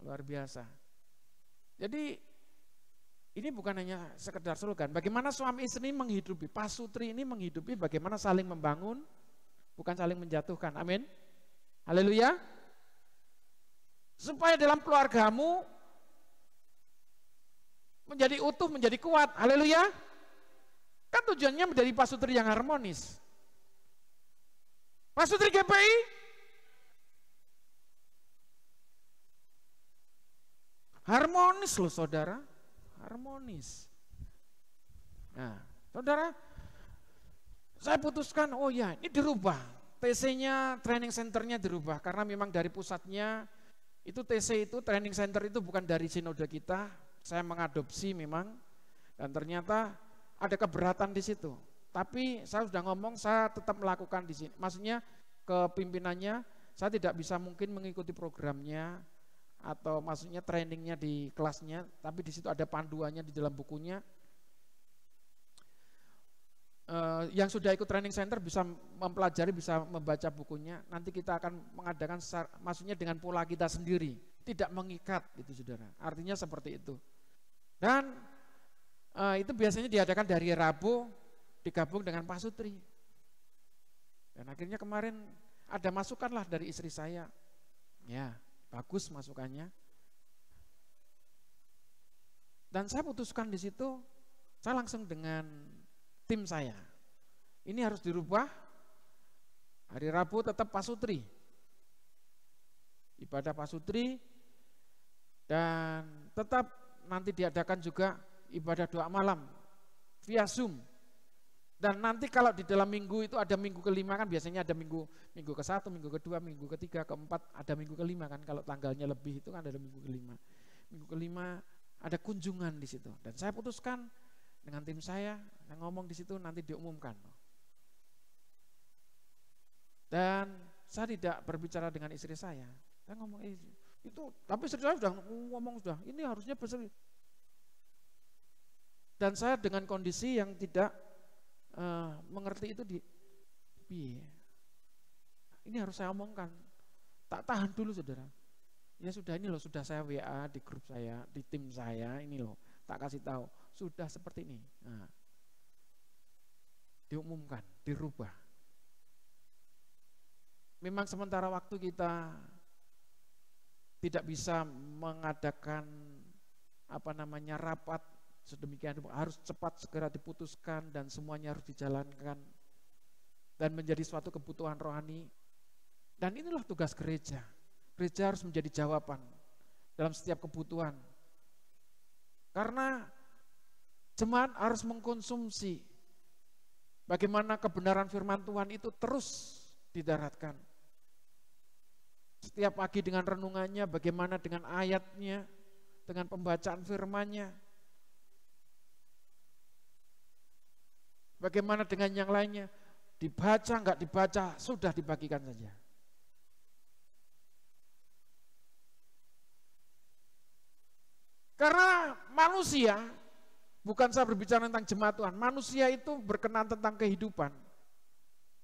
Luar biasa. Jadi ini bukan hanya sekedar slogan. Bagaimana suami istri menghidupi, Pak Sutri ini menghidupi bagaimana saling membangun, bukan saling menjatuhkan. Amin. Haleluya. Supaya dalam keluargamu menjadi utuh, menjadi kuat. Haleluya. Kan tujuannya menjadi Pak Sutri yang harmonis. Pak Sutri GPI, harmonis loh saudara, harmonis. Nah, saudara, saya putuskan, oh ya ini dirubah. TC-nya, training centernya dirubah. Karena memang dari pusatnya, itu TC itu, training center itu bukan dari sinode kita. Saya mengadopsi memang, dan ternyata ada keberatan di situ. Tapi saya sudah ngomong, saya tetap melakukan di sini. Maksudnya ke pimpinannya, saya tidak bisa mungkin mengikuti programnya, atau maksudnya trainingnya di kelasnya, tapi di situ ada panduannya di dalam bukunya. Yang sudah ikut training center bisa mempelajari, bisa membaca bukunya. Nanti kita akan mengadakan, maksudnya dengan pola kita sendiri, tidak mengikat, gitu saudara. Artinya seperti itu. Dan itu biasanya diadakan dari Rabu, digabung dengan Pak Sutri. Dan akhirnya kemarin ada masukan lah dari istri saya. Ya, bagus masukannya. Dan saya putuskan di situ, saya langsung dengan tim saya. Ini harus dirubah. Hari Rabu tetap Pak Sutri. Ibadah Pak Sutri. Dan tetap nanti diadakan juga ibadah doa malam via Zoom. Dan nanti kalau di dalam minggu itu ada minggu kelima kan biasanya ada minggu ke-1, minggu ke-2, minggu ke-3, ke-4, ada minggu ke-5 kan, kalau tanggalnya lebih itu kan ada minggu ke-5. Minggu ke-5 ada kunjungan di situ. Dan saya putuskan dengan tim saya yang ngomong di situ nanti diumumkan. Dan saya tidak berbicara dengan istri saya. Saya ngomong itu, tapi istri saya sudah ngomong sudah, ini harusnya besar. Dan saya dengan kondisi yang tidak mengerti itu ini harus saya omongkan. Tak tahan dulu saudara. Ya sudah, ini loh, sudah saya WA di grup saya, di tim saya, ini loh, tak kasih tahu, sudah seperti ini. Nah, diumumkan, dirubah. Memang sementara waktu kita tidak bisa mengadakan rapat sedemikian, harus cepat segera diputuskan dan semuanya harus dijalankan dan menjadi suatu kebutuhan rohani. Dan inilah tugas gereja. Gereja harus menjadi jawaban dalam setiap kebutuhan. Karena jemaat harus mengkonsumsi bagaimana kebenaran firman Tuhan itu terus didaratkan. Setiap pagi dengan renungannya, bagaimana dengan ayatnya, dengan pembacaan firman-Nya. Bagaimana dengan yang lainnya? Dibaca, enggak dibaca, sudah dibagikan saja. Karena manusia, bukan saya berbicara tentang jemaat Tuhan, manusia itu berkenan tentang kehidupan.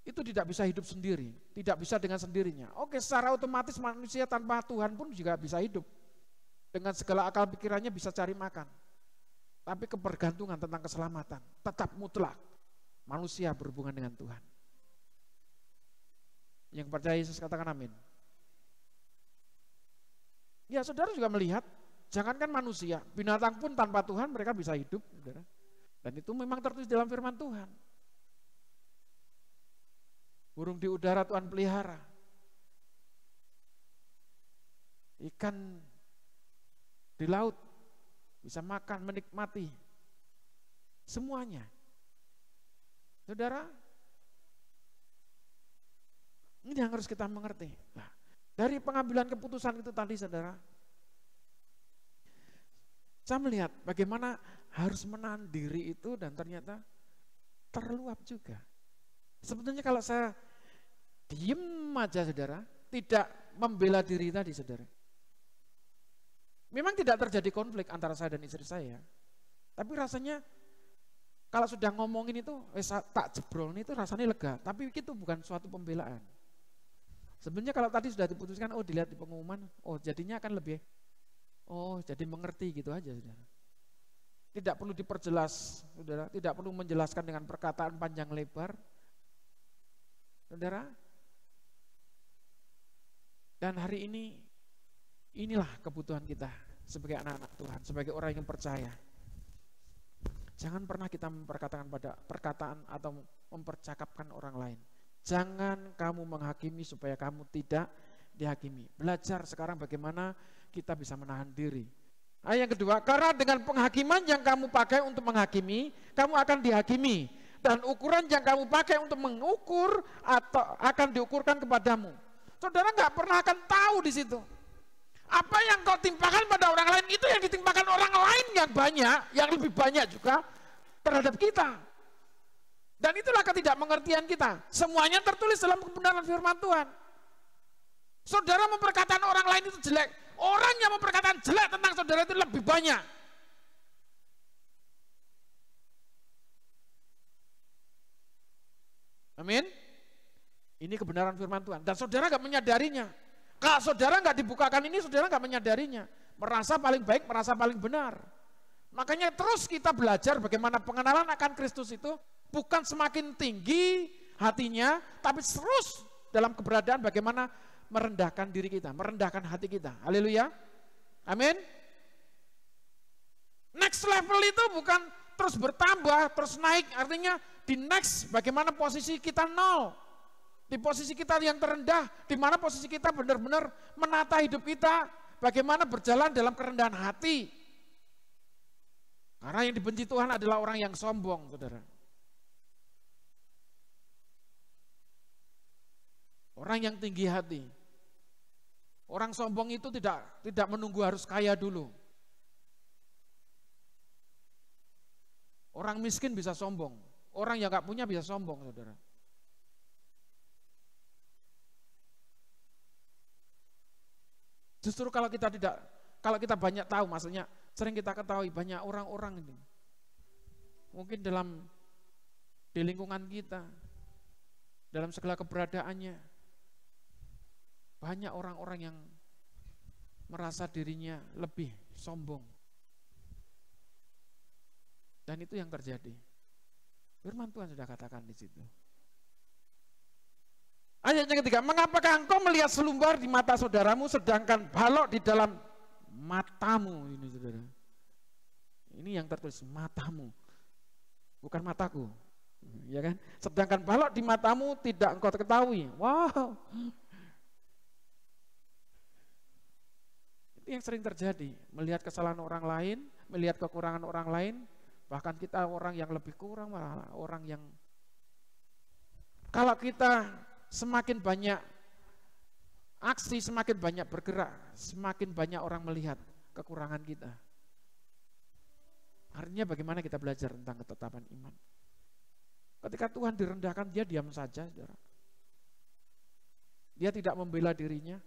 Itu tidak bisa hidup sendiri, tidak bisa dengan sendirinya. Oke, secara otomatis manusia tanpa Tuhan pun juga bisa hidup. Dengan segala akal pikirannya bisa cari makan. Tapi kebergantungan tentang keselamatan tetap mutlak. Manusia berhubungan dengan Tuhan. Yang percaya Yesus katakan amin. Ya saudara juga melihat, jangankan manusia, binatang pun tanpa Tuhan mereka bisa hidup. Saudara. Dan itu memang tertulis dalam firman Tuhan. Burung di udara Tuhan pelihara. Ikan di laut, bisa makan, menikmati semuanya. Saudara, ini yang harus kita mengerti. Nah, dari pengambilan keputusan itu tadi, saudara, saya melihat bagaimana harus menahan diri itu dan ternyata terluap juga. Sebetulnya kalau saya diem aja, saudara, tidak membela diri tadi, saudara, memang tidak terjadi konflik antara saya dan istri saya. Tapi rasanya kalau sudah ngomongin itu, tak jebrol itu rasanya lega. Tapi itu bukan suatu pembelaan. Sebenarnya kalau tadi sudah diputuskan, oh dilihat di pengumuman, oh jadinya akan lebih, oh jadi mengerti gitu aja, saudara. Tidak perlu diperjelas, saudara. Tidak perlu menjelaskan dengan perkataan panjang lebar, saudara. Dan hari ini, inilah kebutuhan kita sebagai anak-anak Tuhan, sebagai orang yang percaya. Jangan pernah kita memperkatakan pada perkataan atau mempercakapkan orang lain. Jangan kamu menghakimi supaya kamu tidak dihakimi. Belajar sekarang bagaimana kita bisa menahan diri. Nah, yang kedua, karena dengan penghakiman yang kamu pakai untuk menghakimi, kamu akan dihakimi. Dan ukuran yang kamu pakai untuk mengukur atau akan diukurkan kepadamu. Saudara nggak pernah akan tahu di situ. Apa yang kau timpakan pada orang lain, itu yang ditimpakan orang lain yang banyak, yang lebih banyak juga terhadap kita. Dan itulah ketidakmengertian kita. Semuanya tertulis dalam kebenaran firman Tuhan. Saudara memperkataan orang lain itu jelek. Orang yang memperkataan jelek tentang saudara itu lebih banyak. Amin. Ini kebenaran firman Tuhan. Dan saudara gak menyadarinya. Kalau saudara nggak dibukakan ini, saudara nggak menyadarinya. Merasa paling baik, merasa paling benar. Makanya terus kita belajar bagaimana pengenalan akan Kristus itu bukan semakin tinggi hatinya, tapi terus dalam keberadaan bagaimana merendahkan diri kita, merendahkan hati kita. Haleluya. Amin. Next level itu bukan terus bertambah, terus naik. Artinya di next bagaimana posisi kita nol. Di posisi kita yang terendah, di mana posisi kita benar-benar menata hidup kita, bagaimana berjalan dalam kerendahan hati. Karena yang dibenci Tuhan adalah orang yang sombong, saudara. Orang yang tinggi hati. Orang sombong itu tidak menunggu harus kaya dulu. Orang miskin bisa sombong, orang yang gak punya bisa sombong, saudara. Justru kalau kita banyak tahu, maksudnya sering kita ketahui banyak orang-orang ini, mungkin di lingkungan kita, dalam segala keberadaannya, banyak orang-orang yang merasa dirinya lebih sombong. Dan itu yang terjadi. Firman Tuhan sudah katakan di situ. Ayat yang ketiga, mengapakah engkau melihat selumbar di mata saudaramu sedangkan balok di dalam matamu? Ini saudara. Ini yang tertulis, matamu, bukan mataku, ya kan? Sedangkan balok di matamu tidak engkau ketahui. Wow, itu yang sering terjadi. Melihat kesalahan orang lain, melihat kekurangan orang lain, bahkan kita orang yang lebih kurang, malah orang yang kalau kita semakin banyak aksi, semakin banyak bergerak, semakin banyak orang melihat kekurangan kita. Artinya bagaimana kita belajar tentang ketetapan iman. Ketika Tuhan direndahkan, dia diam saja, saudara. Dia tidak membela dirinya.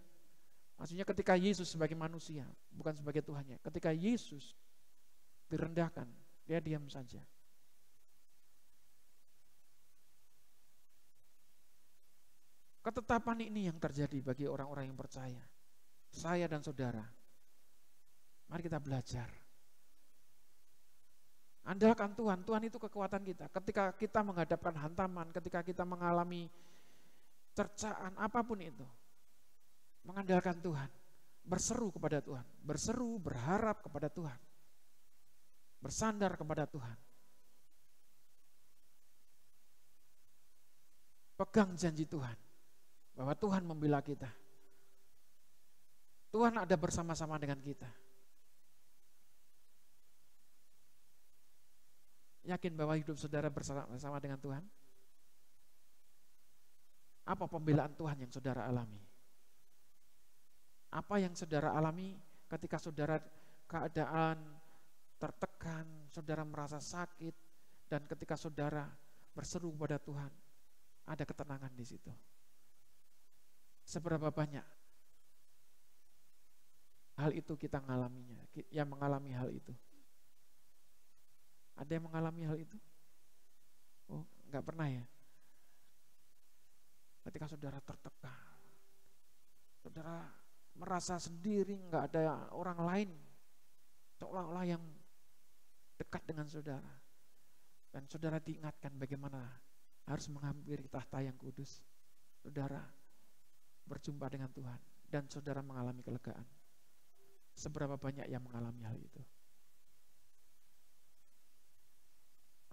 Maksudnya ketika Yesus sebagai manusia, bukan sebagai Tuhannya. Ketika Yesus direndahkan, dia diam saja. Ketetapan ini yang terjadi bagi orang-orang yang percaya. Saya dan saudara. Mari kita belajar. Andalkan Tuhan, Tuhan itu kekuatan kita. Ketika kita menghadapkan hantaman, ketika kita mengalami cercaan, apapun itu. Mengandalkan Tuhan, berseru kepada Tuhan, berseru, berharap kepada Tuhan. Bersandar kepada Tuhan. Pegang janji Tuhan. Bahwa Tuhan membela kita. Tuhan ada bersama-sama dengan kita. Yakin bahwa hidup saudara bersama dengan Tuhan? Apa pembelaan Tuhan yang saudara alami? Apa yang saudara alami ketika saudara keadaan tertekan, saudara merasa sakit, dan ketika saudara berseru kepada Tuhan, ada ketenangan di situ. Seberapa banyak hal itu kita mengalaminya, yang mengalami hal itu? Ada yang mengalami hal itu? Oh, enggak pernah ya? Ketika saudara tertekan, saudara merasa sendiri, enggak ada orang lain, seolah-olah yang dekat dengan saudara. Dan saudara diingatkan bagaimana harus menghampiri tahta yang kudus. Saudara berjumpa dengan Tuhan dan saudara mengalami kelegaan. Seberapa banyak yang mengalami hal itu?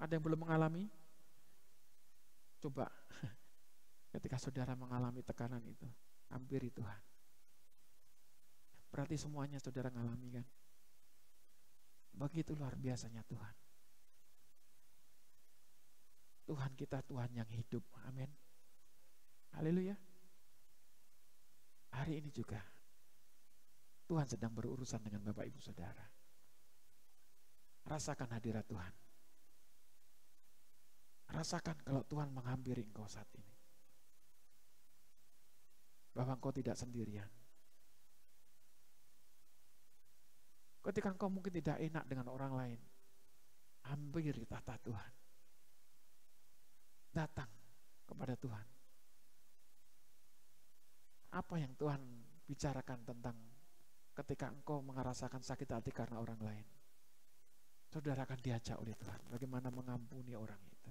Ada yang belum mengalami? Coba ketika saudara mengalami tekanan itu, hampiri Tuhan. Berarti semuanya saudara mengalami kan? Begitu luar biasanya Tuhan. Tuhan kita Tuhan yang hidup. Amin. Haleluya. Hari ini juga Tuhan sedang berurusan dengan Bapak Ibu Saudara. Rasakan hadirat Tuhan. Rasakan kalau Tuhan menghampiri engkau saat ini. Bahwa engkau tidak sendirian. Ketika engkau mungkin tidak enak dengan orang lain, hampiri tahta Tuhan. Datang kepada Tuhan. Apa yang Tuhan bicarakan tentang ketika engkau merasakan sakit hati karena orang lain? Saudara akan diajak oleh Tuhan bagaimana mengampuni orang itu.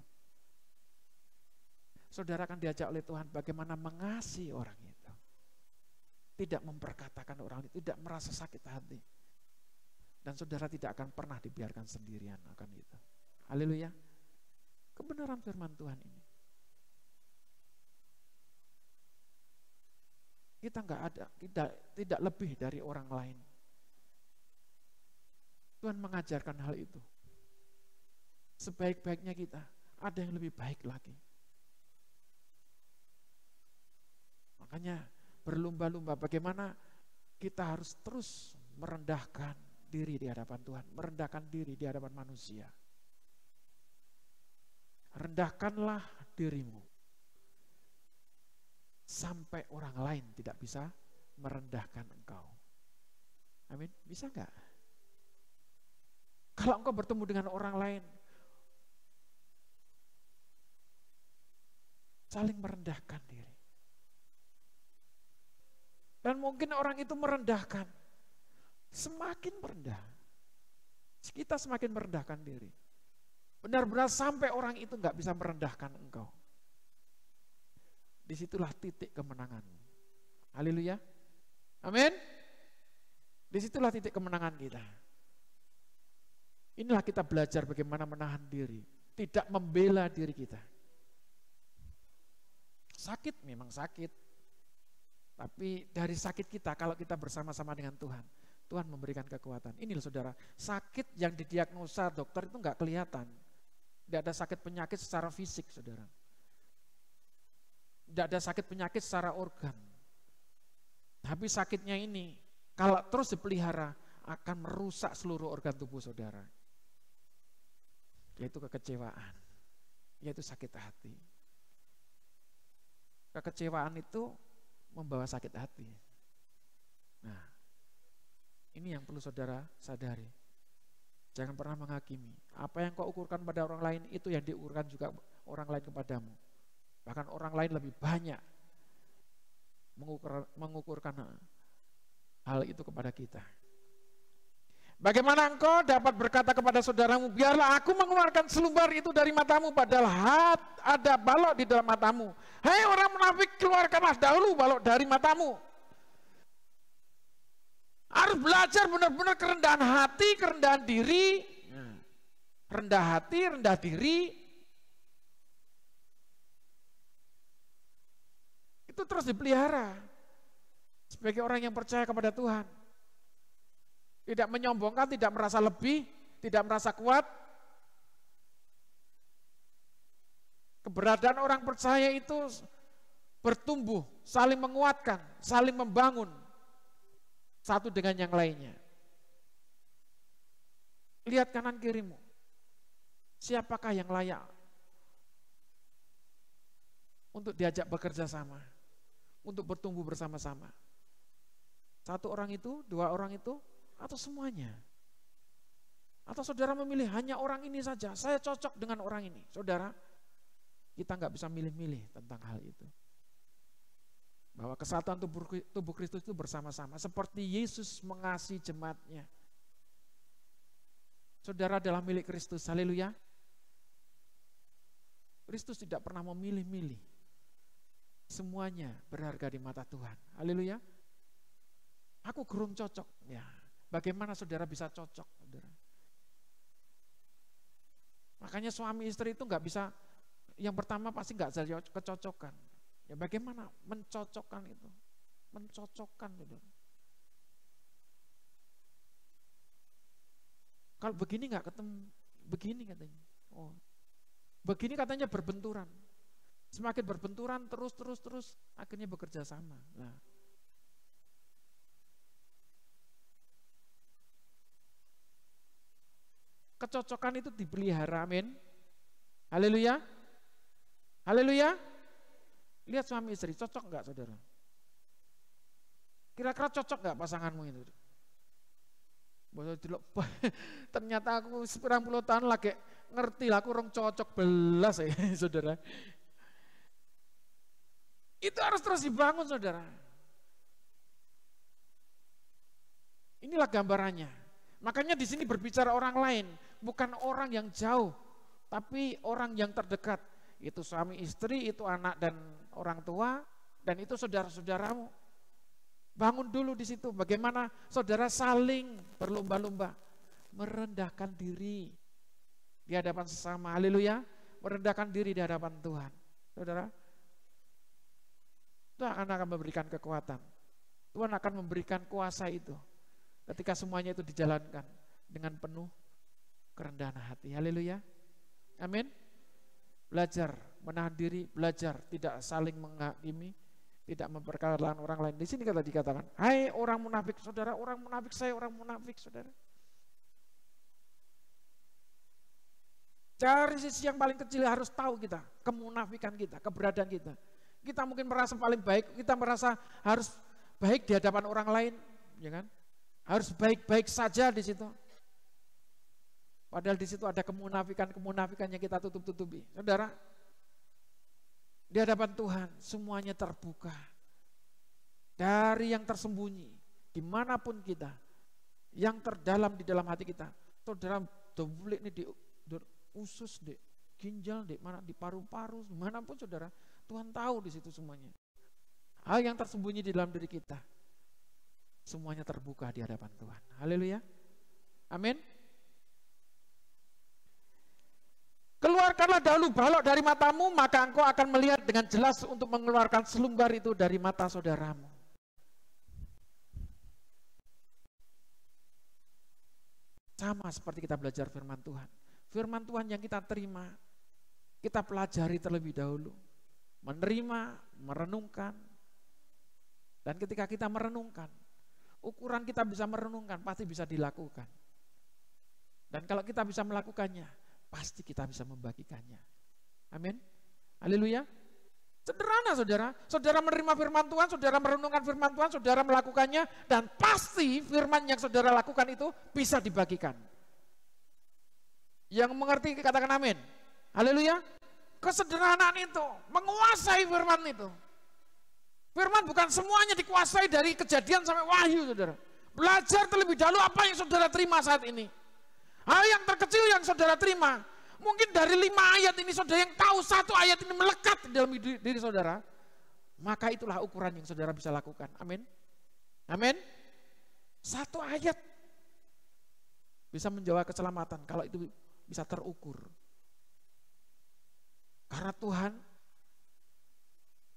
Saudara akan diajak oleh Tuhan bagaimana mengasihi orang itu. Tidak memperkatakan orang itu, tidak merasa sakit hati. Dan saudara tidak akan pernah dibiarkan sendirian akan itu. Haleluya. Kebenaran firman Tuhan ini. Kita enggak ada, tidak lebih dari orang lain. Tuhan mengajarkan hal itu. Sebaik-baiknya kita, ada yang lebih baik lagi. Makanya berlumba-lumba bagaimana kita harus terus merendahkan diri di hadapan Tuhan, merendahkan diri di hadapan manusia. Rendahkanlah dirimu sampai orang lain tidak bisa merendahkan engkau. Amin. Bisa enggak? Kalau engkau bertemu dengan orang lain, saling merendahkan diri. Dan mungkin orang itu merendahkan, semakin merendah. Kita semakin merendahkan diri. Benar-benar sampai orang itu enggak bisa merendahkan engkau. Disitulah titik kemenanganmu. Haleluya. Amin. Disitulah titik kemenangan kita. Inilah kita belajar bagaimana menahan diri. Tidak membela diri kita. Sakit memang sakit. Tapi dari sakit kita, kalau kita bersama-sama dengan Tuhan, Tuhan memberikan kekuatan. Ini loh saudara, sakit yang didiagnosa dokter itu enggak kelihatan. Tidak ada sakit penyakit secara fisik, saudara. Tidak ada sakit penyakit secara organ. Tapi sakitnya ini, kalau terus dipelihara, akan merusak seluruh organ tubuh saudara. Yaitu kekecewaan, yaitu sakit hati. Kekecewaan itu membawa sakit hati. Nah, ini yang perlu saudara sadari. Jangan pernah menghakimi. Apa yang kau ukurkan pada orang lain, itu yang diukurkan juga orang lain kepadamu. Bahkan orang lain lebih banyak mengukurkan hal itu kepada kita. Bagaimana engkau dapat berkata kepada saudaramu, biarlah aku mengeluarkan selumbar itu dari matamu, padahal ada balok di dalam matamu. Hei orang munafik, keluarkanlah dahulu balok dari matamu. Harus belajar benar-benar kerendahan hati, kerendahan diri. Rendah hati, rendah diri. Itu terus dipelihara. Sebagai orang yang percaya kepada Tuhan. Tidak menyombongkan, tidak merasa lebih, tidak merasa kuat. Keberadaan orang percaya itu bertumbuh, saling menguatkan, saling membangun satu dengan yang lainnya. Lihat kanan kirimu, siapakah yang layak untuk diajak bekerja sama, untuk bertumbuh bersama-sama? Satu orang itu, dua orang itu, atau semuanya? Atau saudara memilih hanya orang ini saja, saya cocok dengan orang ini. Saudara, kita nggak bisa milih-milih tentang hal itu. Bahwa kesatuan tubuh Kristus itu bersama-sama, seperti Yesus mengasihi jemaat-Nya. Saudara adalah milik Kristus, haleluya. Kristus tidak pernah memilih-milih. Semuanya berharga di mata Tuhan, haleluya. Aku kurang cocok, ya. Bagaimana saudara bisa cocok, saudara? Makanya suami istri itu nggak bisa, yang pertama pasti nggak ada kecocokan. Ya bagaimana mencocokkan itu? Mencocokkan, saudara. Kalau begini nggak ketemu, begini katanya. Oh, begini katanya berbenturan. Semakin berbenturan terus, akhirnya bekerja sama. Nah, kecocokan itu dipelihara, amin. Haleluya. Haleluya. Lihat suami istri, cocok nggak saudara? Kira-kira cocok nggak pasanganmu itu? Ternyata aku 90 tahun lagi ngerti lah, aku orang cocok belas ya saudara. Itu harus terus dibangun saudara. Inilah gambarannya. Makanya di sini berbicara orang lain, bukan orang yang jauh, tapi orang yang terdekat. Itu suami istri, itu anak dan orang tua, dan itu saudara-saudaramu. Bangun dulu di situ, bagaimana saudara saling berlomba-lomba, merendahkan diri di hadapan sesama, haleluya, merendahkan diri di hadapan Tuhan. Saudara, Tuhan akan memberikan kekuatan, Tuhan akan memberikan kuasa itu, ketika semuanya itu dijalankan dengan penuh kerendahan hati, haleluya, amin. Belajar menahan diri, belajar tidak saling menghakimi, tidak memperkarakan orang lain. Di sini kata dikatakan, hai orang munafik, saudara, orang munafik, saya orang munafik, saudara. Dari sisi yang paling kecil harus tahu kita, kemunafikan kita, keberadaan kita. Kita mungkin merasa paling baik, kita merasa harus baik di hadapan orang lain, ya kan? Harus baik-baik saja di situ. Padahal di situ ada kemunafikan yang kita tutup-tutupi. Saudara, di hadapan Tuhan semuanya terbuka. Dari yang tersembunyi, dimanapun kita, yang terdalam di dalam hati kita. Saudara, dobulik ini di usus, di ginjal, di mana, di paru-paru, dimanapun saudara, Tuhan tahu di situ semuanya. Hal yang tersembunyi di dalam diri kita, semuanya terbuka di hadapan Tuhan. Haleluya. Amin. Keluarkanlah dahulu balok dari matamu, maka engkau akan melihat dengan jelas untuk mengeluarkan selumbar itu dari mata saudaramu. Sama seperti kita belajar firman Tuhan. Firman Tuhan yang kita terima, kita pelajari terlebih dahulu. Menerima, merenungkan. Dan ketika kita merenungkan, ukuran kita bisa merenungkan, pasti bisa dilakukan. Dan kalau kita bisa melakukannya, pasti kita bisa membagikannya. Amin. Haleluya. Sederhana saudara. Saudara menerima firman Tuhan, saudara merenungkan firman Tuhan, saudara melakukannya, dan pasti firman yang saudara lakukan itu bisa dibagikan. Yang mengerti katakan amin. Haleluya. Kesederhanaan itu, menguasai firman itu. Firman bukan semuanya dikuasai dari Kejadian sampai Wahyu saudara. Belajar terlebih dahulu apa yang saudara terima saat ini. Hal yang terkecil yang saudara terima, mungkin dari 5 ayat ini saudara yang tahu 1 ayat ini melekat di dalam diri saudara, maka itulah ukuran yang saudara bisa lakukan. Amin. Amin. 1 ayat bisa menjawa keselamatan kalau itu bisa terukur. Karena Tuhan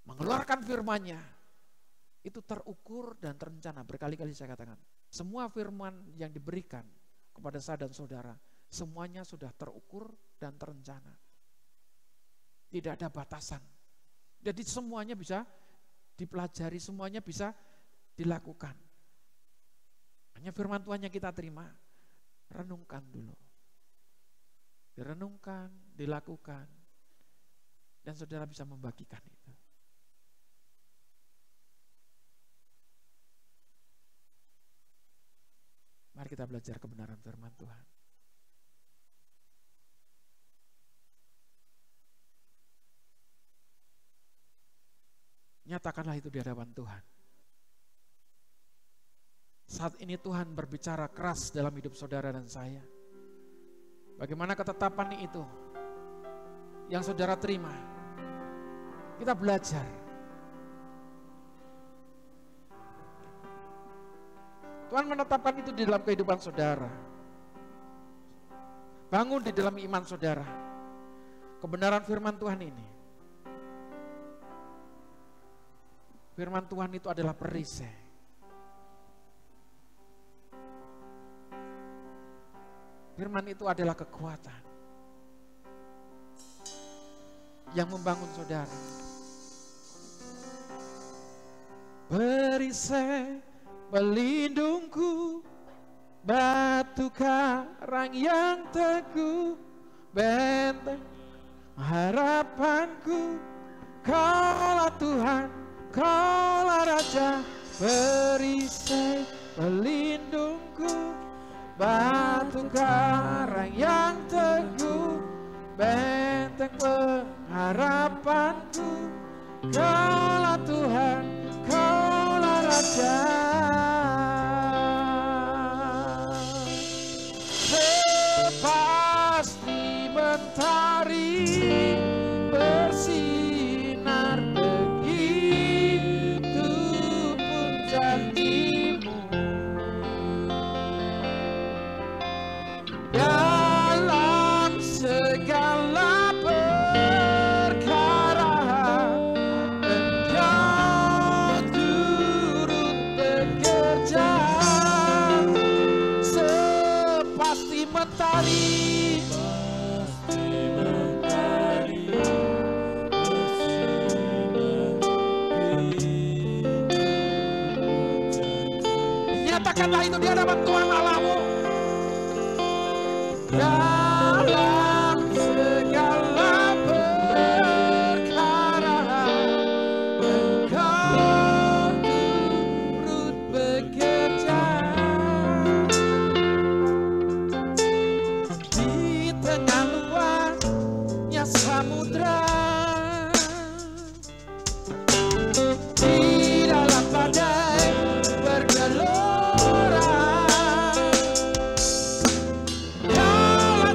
mengeluarkan firman-Nya itu terukur dan terencana. Berkali-kali saya katakan, semua firman yang diberikan kepada saya dan saudara, semuanya sudah terukur dan terencana. Tidak ada batasan. Jadi semuanya bisa dipelajari, semuanya bisa dilakukan. Hanya firman Tuhan yang kita terima, renungkan dulu. Direnungkan, dilakukan, dan saudara bisa membagikan itu. Mari kita belajar kebenaran firman Tuhan. Nyatakanlah itu di hadapan Tuhan. Saat ini Tuhan berbicara keras dalam hidup saudara dan saya. Bagaimana ketetapan itu yang saudara terima? Kita belajar. Tuhan menetapkan itu di dalam kehidupan saudara. Bangun di dalam iman saudara. Kebenaran firman Tuhan ini. Firman Tuhan itu adalah perisai. Firman itu adalah kekuatan yang membangun saudara. Perisai pelindungku, batu karang yang teguh, benteng harapanku. Kaulah Tuhan, Kaulah Raja, perisai pelindungku, batu karang yang teguh, benteng pengharapanku. Kaulah Tuhan, Kaulah Raja. Sepasti mentari bersinar, begitu pun janjimu. Dalam segala perkara Engkau turut bekerja. Sepasti mentari nyatakanlah itu di hadapan Tuhan Allahmu. Dalam segala perkara Engkau turut bekerja. Di tengah luasnya samudra, di dalam badai bergelora, Kaulah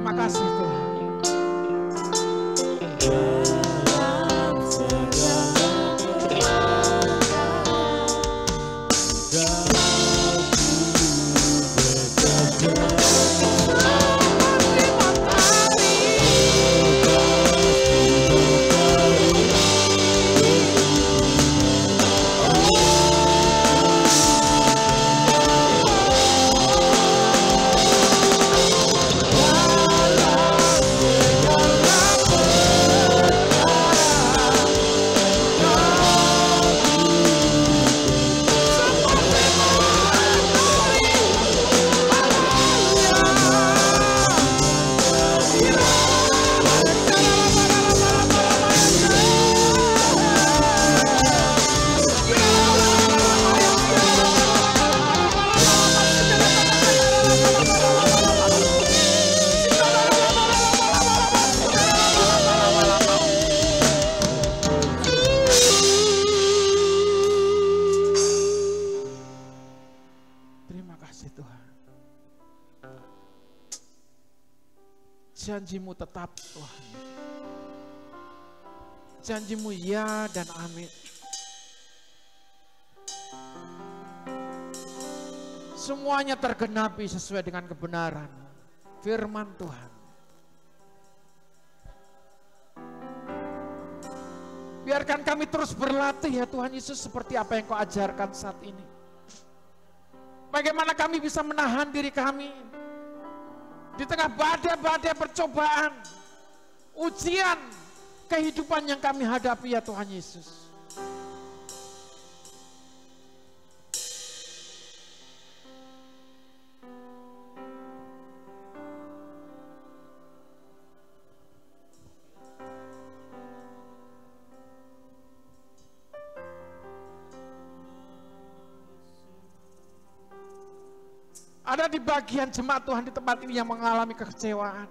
Terima kasih Tuhan. Janjimu tetap Tuhan. Janjimu ya dan amin. Semuanya tergenapi sesuai dengan kebenaran firman Tuhan. Biarkan kami terus berlatih ya Tuhan Yesus seperti apa yang Kau ajarkan saat ini. Bagaimana kami bisa menahan diri kami di tengah badai-badai percobaan, ujian kehidupan yang kami hadapi ya Tuhan Yesus. Ada di bagian jemaat Tuhan di tempat ini yang mengalami kekecewaan.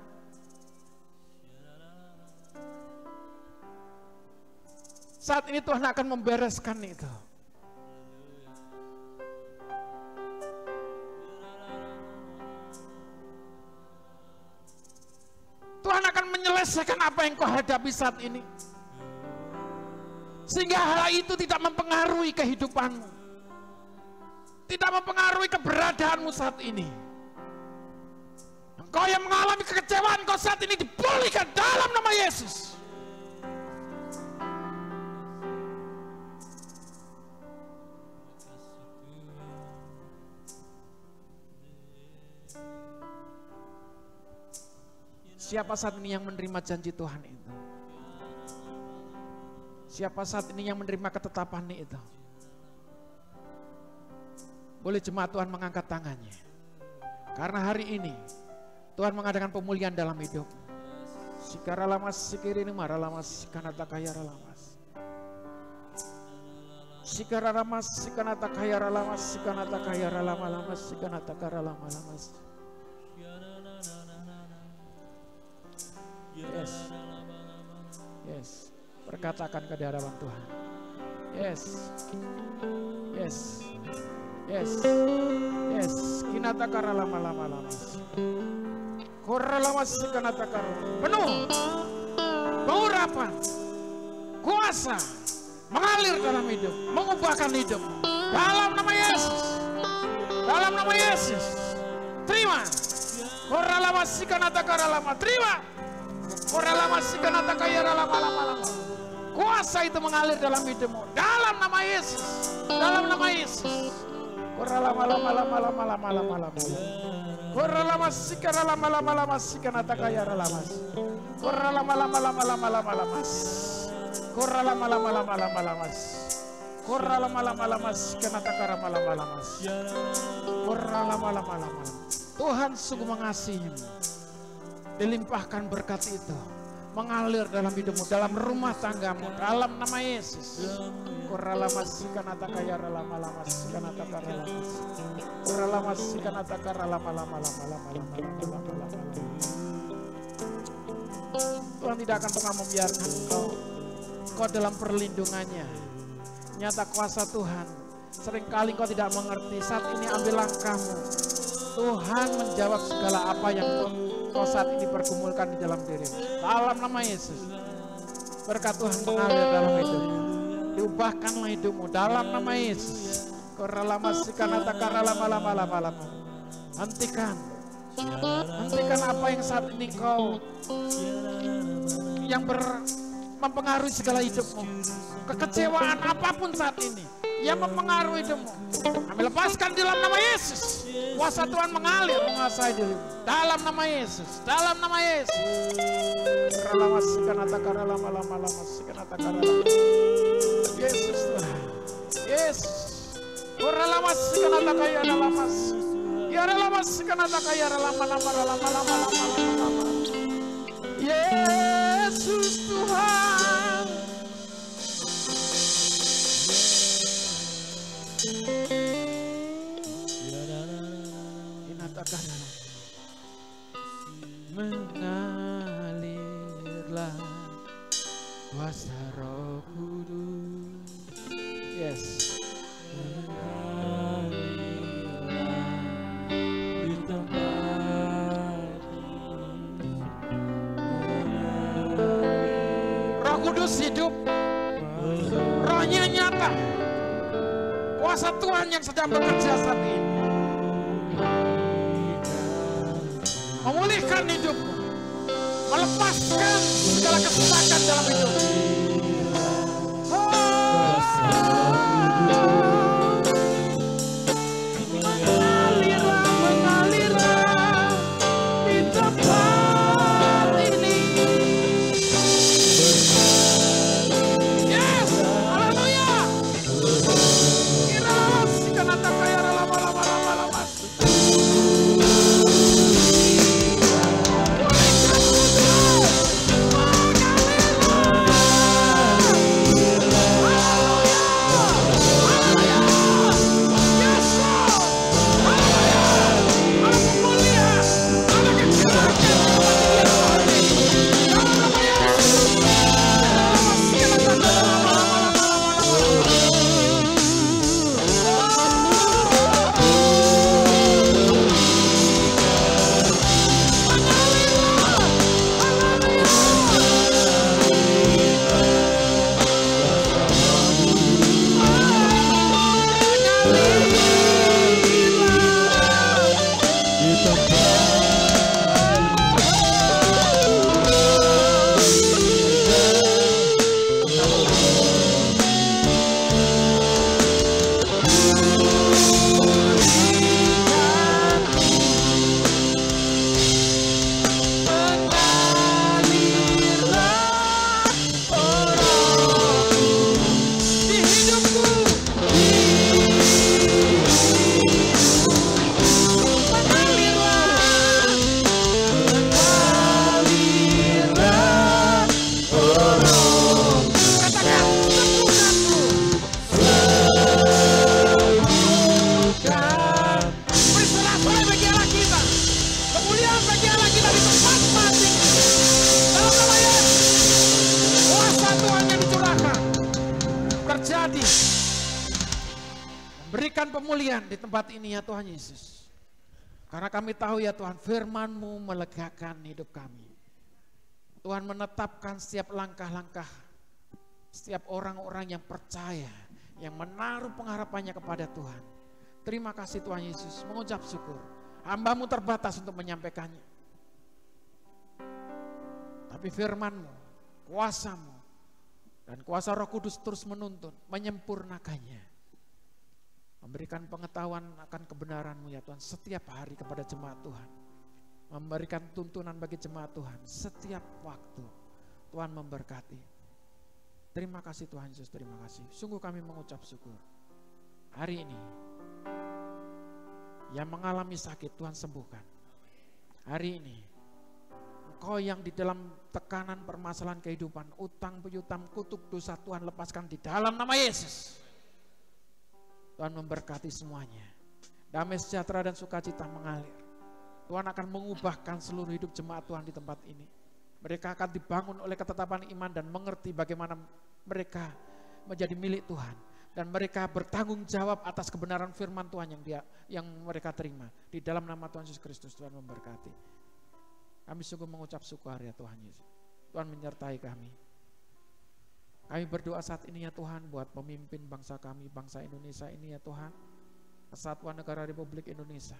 Saat ini Tuhan akan membereskan itu. Tuhan akan menyelesaikan apa yang kau hadapi saat ini. Sehingga hal itu tidak mempengaruhi kehidupanmu. Tidak mempengaruhi keberadaanmu saat ini. Engkau yang mengalami kekecewaan, engkau saat ini dipulihkan dalam nama Yesus. Siapa saat ini yang menerima janji Tuhan itu? Siapa saat ini yang menerima ketetapan itu? Boleh jemaat Tuhan mengangkat tangannya. Karena hari ini Tuhan mengadakan pemulihan dalam hidup. Sikaralamas sikirini maralamas kanata kaya ralamas. Sikaralamas sikanata kaya ralamas sikanata kaya ralamas sikanata kaya ralamas. Yes. Yes. Perkatakan ke hadapan Tuhan. Yes. Yes. Yes, yes, kinata kara lama. Kora lama si kanata kara. Penuh, pengurapan, kuasa, mengalir dalam hidup, mengubahkan hidup. Dalam nama Yesus, dalam nama Yesus. Terima. Kora lama si kanata kara lama. Terima. Kora lama si kanata kaya lama. Kuasa itu mengalir dalam hidupmu. Dalam nama Yesus, dalam nama Yesus. Kora lama. Kora lama sikara lama sikanata kaya lama. Kora lama. Kora lama. Kora lama sikanata kara lama. Kora lama. Tuhan sungguh mengasihimu. Dilimpahkan berkat itu mengalir dalam hidupmu, dalam rumah tanggamu, dalam nama Yesus. Koralama sikanata kaya lama sikanata kara lama. Koralama sikanata kara lama. Tuhan tidak akan pernah membiarkan kau dalam perlindungannya. Nyata kuasa Tuhan. Seringkali kau tidak mengerti. Saat ini ambil langkahmu. Tuhan menjawab segala apa yang kau saat ini pergumulkan di dalam dirimu. Dalam nama Yesus. Berkat Tuhan mengalir dalam hidupmu. Diubahkanlah hidupmu dalam nama Yesus. Hentikan apa yang saat ini kau yang mempengaruhi segala hidupmu. Kekecewaan apapun saat ini yang mempengaruhi hidupmu, kami lepaskan di dalam nama Yesus. Kuasa Tuhan mengalir menguasai dirimu dalam nama Yesus, dalam nama Yesus. Yesus Tuhan, Yesus. Yesus Tuhan. Mengalirlah kuasa Roh Kudus. Yes. Di tempat Roh Kudus hidup. Rohnya nyata. Kuasa Tuhan yang sedang bekerja saat ini. Memulihkan hidupmu, melepaskan segala kesesakan dalam hidupmu. Mengalirlah di tempat ini. Yes, haleluya. Iras kanata kaya lama-lama. Berikan pemulihan di tempat ini ya Tuhan Yesus. Karena kami tahu ya Tuhan, firman-Mu melegakan hidup kami. Tuhan menetapkan setiap langkah-langkah, setiap orang-orang yang percaya, yang menaruh pengharapannya kepada Tuhan. Terima kasih Tuhan Yesus, mengucap syukur. Hamba-Mu terbatas untuk menyampaikannya. Tapi firman-Mu, kuasa-Mu, dan kuasa Roh Kudus terus menuntun, menyempurnakannya. Memberikan pengetahuan akan kebenaran-Mu ya Tuhan setiap hari kepada jemaat Tuhan. Memberikan tuntunan bagi jemaat Tuhan setiap waktu. Tuhan memberkati. Terima kasih Tuhan Yesus, terima kasih. Sungguh kami mengucap syukur. Hari ini yang mengalami sakit Tuhan sembuhkan. Hari ini Engkau yang di dalam tekanan permasalahan kehidupan, utang piutang, kutuk dosa, Tuhan lepaskan di dalam nama Yesus. Tuhan memberkati semuanya. Damai sejahtera dan sukacita mengalir. Tuhan akan mengubahkan seluruh hidup jemaat Tuhan di tempat ini. Mereka akan dibangun oleh ketetapan iman dan mengerti bagaimana mereka menjadi milik Tuhan. dan mereka bertanggung jawab atas kebenaran firman Tuhan yang mereka terima. Di dalam nama Tuhan Yesus Kristus, Tuhan memberkati. Kami sungguh mengucap syukur ya Tuhan Yesus. Tuhan menyertai kami. Kami berdoa saat ini ya Tuhan buat pemimpin bangsa kami, bangsa Indonesia ini ya Tuhan. Kesatuan Negara Republik Indonesia.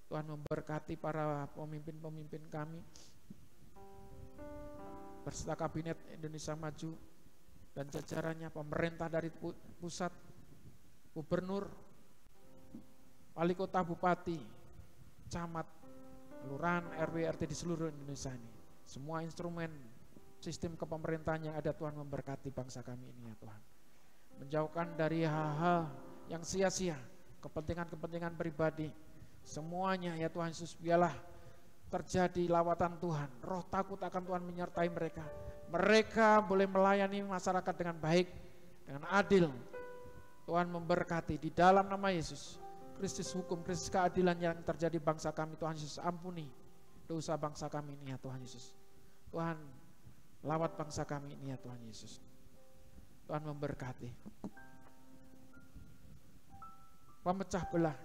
Tuhan memberkati para pemimpin-pemimpin kami. Berserta Kabinet Indonesia Maju dan jajarannya, pemerintah dari pusat, gubernur, wali kota, bupati, camat, kelurahan, RW, RT di seluruh Indonesia ini. Semua instrumen sistem kepemerintahan yang ada, Tuhan memberkati bangsa kami ini ya Tuhan. Menjauhkan dari hal-hal yang sia-sia, kepentingan-kepentingan pribadi. Semuanya ya Tuhan Yesus, biarlah terjadi lawatan Tuhan. Roh takut akan Tuhan menyertai mereka. Mereka boleh melayani masyarakat dengan baik, dengan adil. Tuhan memberkati di dalam nama Yesus. Kristus hukum, Kristus keadilan yang terjadi bangsa kami, Tuhan Yesus ampuni dosa bangsa kami ini ya Tuhan Yesus. Tuhan lawat bangsa kami ini ya Tuhan Yesus. Tuhan memberkati. Pemecah belah,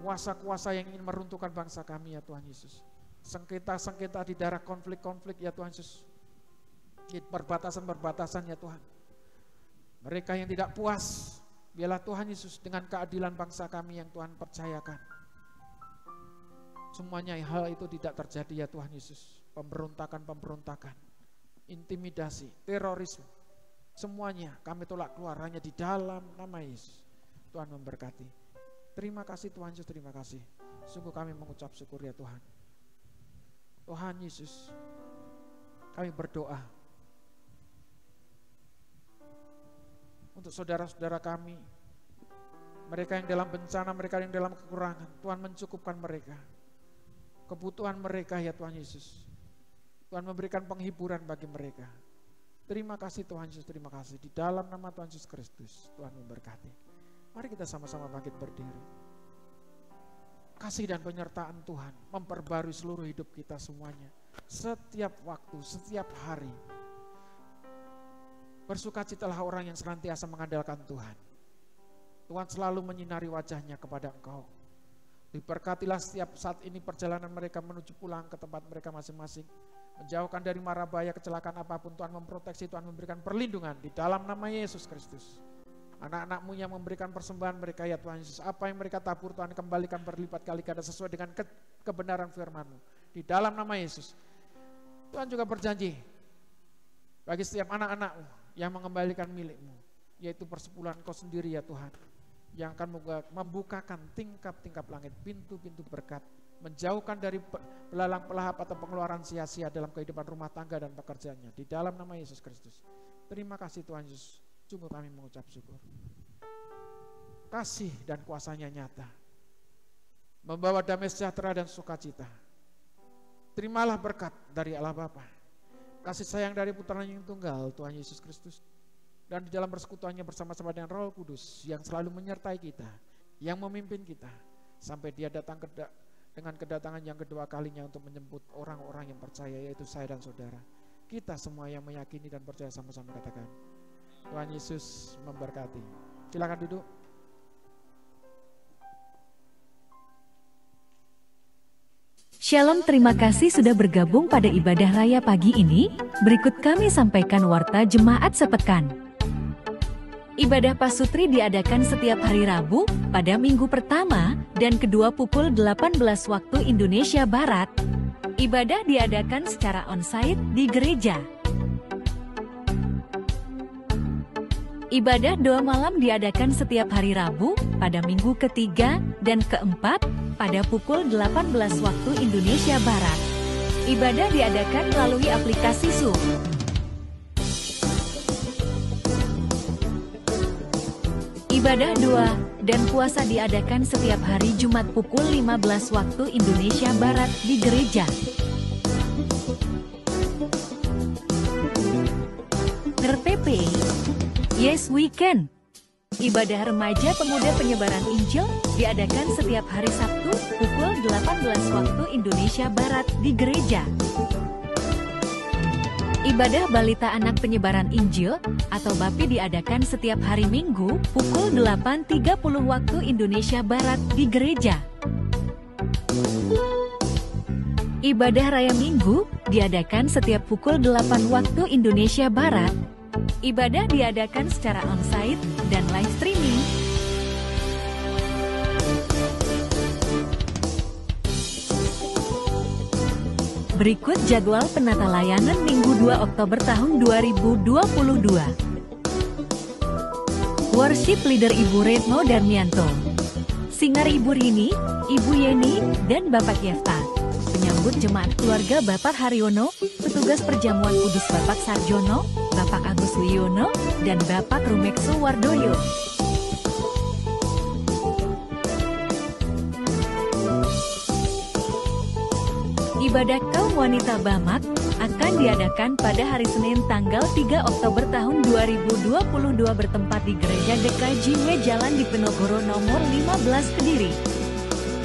kuasa-kuasa yang ingin meruntuhkan bangsa kami ya Tuhan Yesus. Sengketa-sengketa di daerah, konflik-konflik ya Tuhan Yesus. Di perbatasan-perbatasan ya Tuhan. Mereka yang tidak puas, biarlah Tuhan Yesus dengan keadilan bangsa kami yang Tuhan percayakan. Semuanya hal itu tidak terjadi ya Tuhan Yesus. Pemberontakan-pemberontakan, intimidasi, terorisme, semuanya kami tolak keluar hanya di dalam nama Yesus. Tuhan memberkati. Terima kasih Tuhan Yesus, terima kasih. Sungguh kami mengucap syukur ya Tuhan. Tuhan Yesus, kami berdoa untuk saudara-saudara kami, mereka yang dalam bencana, mereka yang dalam kekurangan. Tuhan mencukupkan mereka, kebutuhan mereka ya Tuhan Yesus. Tuhan memberikan penghiburan bagi mereka. Terima kasih Tuhan Yesus, terima kasih. Di dalam nama Tuhan Yesus Kristus, Tuhan memberkati. Mari kita sama-sama bangkit berdiri. Kasih dan penyertaan Tuhan memperbarui seluruh hidup kita semuanya. Setiap waktu, setiap hari. Bersukacitalah orang yang senantiasa mengandalkan Tuhan. Tuhan selalu menyinari wajahnya kepada engkau. Diberkatilah setiap saat ini perjalanan mereka menuju pulang ke tempat mereka masing-masing. Menjauhkan dari mara bahaya, kecelakaan apapun. Tuhan memproteksi, Tuhan memberikan perlindungan di dalam nama Yesus Kristus. Anak-anakmu yang memberikan persembahan mereka ya Tuhan Yesus, apa yang mereka tabur Tuhan kembalikan berlipat kali ganda sesuai dengan kebenaran firman-Mu. Di dalam nama Yesus. Tuhan juga berjanji bagi setiap anak-anak-Mu yang mengembalikan milik-Mu, yaitu persepuluhan Kau sendiri ya Tuhan, yang akan membukakan tingkap-tingkap langit, pintu-pintu berkat, menjauhkan dari belalang pelahap atau pengeluaran sia-sia dalam kehidupan rumah tangga dan pekerjaannya. Di dalam nama Yesus Kristus. Terima kasih Tuhan Yesus. Sungguh kami mengucap syukur. Kasih dan kuasanya nyata, membawa damai sejahtera dan sukacita. Terimalah berkat dari Allah Bapa, kasih sayang dari Putranya yang tunggal Tuhan Yesus Kristus, dan di dalam persekutuannya bersama-sama dengan Roh Kudus yang selalu menyertai kita, yang memimpin kita sampai Dia datang dengan kedatangan yang kedua kalinya untuk menjemput orang-orang yang percaya, yaitu saya dan saudara. Kita semua yang meyakini dan percaya sama-sama katakan, Tuhan Yesus memberkati. Silakan duduk. Shalom, terima kasih sudah bergabung pada ibadah raya pagi ini. Berikut kami sampaikan warta jemaat sepekan. Ibadah pasutri diadakan setiap hari Rabu pada minggu pertama dan kedua pukul 18 waktu Indonesia Barat. Ibadah diadakan secara onsite di gereja. Ibadah doa malam diadakan setiap hari Rabu pada minggu ketiga dan keempat pada pukul 18 waktu Indonesia Barat. Ibadah diadakan melalui aplikasi Zoom. Ibadah doa dan puasa diadakan setiap hari Jumat pukul 15 waktu Indonesia Barat di gereja. RTP Yes We Can. Ibadah remaja pemuda penyebaran Injil diadakan setiap hari Sabtu pukul 18 waktu Indonesia Barat di gereja. Ibadah Balita Anak Penyebaran Injil atau BAPI diadakan setiap hari Minggu pukul 8.30 waktu Indonesia Barat di gereja. Ibadah Raya Minggu diadakan setiap pukul 8 waktu Indonesia Barat. Ibadah diadakan secara onsite dan live streaming. Berikut jadwal penata layanan Minggu 2 Oktober tahun 2022. Worship Leader Ibu Retno Darmianto, Singer Ibu Rini, Ibu Yeni, dan Bapak Yefta. Penyambut jemaat keluarga Bapak Haryono, petugas perjamuan kudus Bapak Sarjono, Bapak Agus Wiono, dan Bapak Rumekso Wardoyo. Ibadah kaum wanita Bamak akan diadakan pada hari Senin tanggal 3 Oktober tahun 2022 bertempat di Gereja DKJW Jalan Diponegoro nomor 15 Kediri.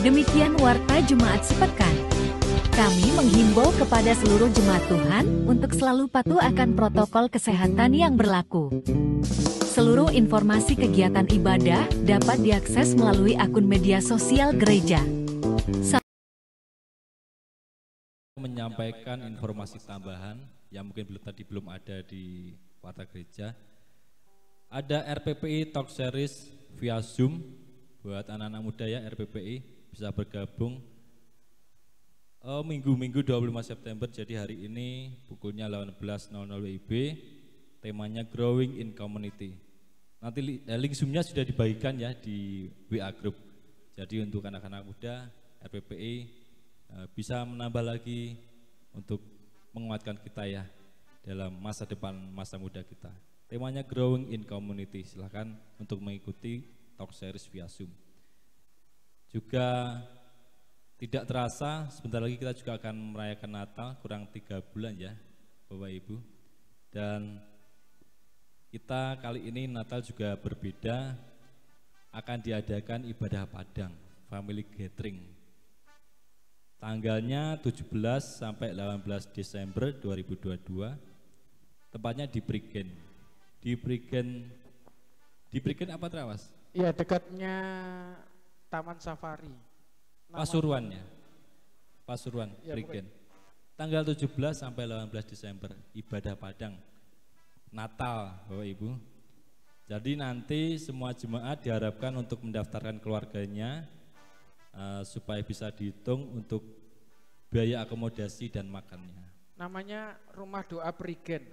Demikian Warta Jemaat sepekan. Kami menghimbau kepada seluruh jemaat Tuhan untuk selalu patuh akan protokol kesehatan yang berlaku. Seluruh informasi kegiatan ibadah dapat diakses melalui akun media sosial gereja. Menyampaikan informasi tambahan yang mungkin belum ada di Warta Gereja. Ada RPPI Talk Series via Zoom buat anak-anak muda ya, RPPI bisa bergabung Minggu 25 September, jadi hari ini pukulnya 18.00 WIB, temanya Growing in Community. Nanti link Zoom-nya sudah dibagikan ya di WA Group. Jadi untuk anak-anak muda RPPI bisa menambah lagi untuk menguatkan kita ya dalam masa depan, masa muda kita. Temanya Growing in Community, silahkan untuk mengikuti Talk Series via Zoom. Juga tidak terasa sebentar lagi kita juga akan merayakan Natal, kurang 3 bulan ya Bapak Ibu. Dan kita kali ini Natal juga berbeda, akan diadakan ibadah Padang, Family Gathering. Tanggalnya 17 sampai 18 Desember 2022, tempatnya di Prigen. Di Prigen apa Trawas? Iya, dekatnya Taman Safari. Pasuruan, ya, Prigen. Tanggal 17 sampai 18 Desember, ibadah Padang, Natal Bapak Ibu. Jadi nanti semua jemaat diharapkan untuk mendaftarkan keluarganya, supaya bisa dihitung untuk biaya akomodasi dan makannya. Namanya Rumah Doa Prigen.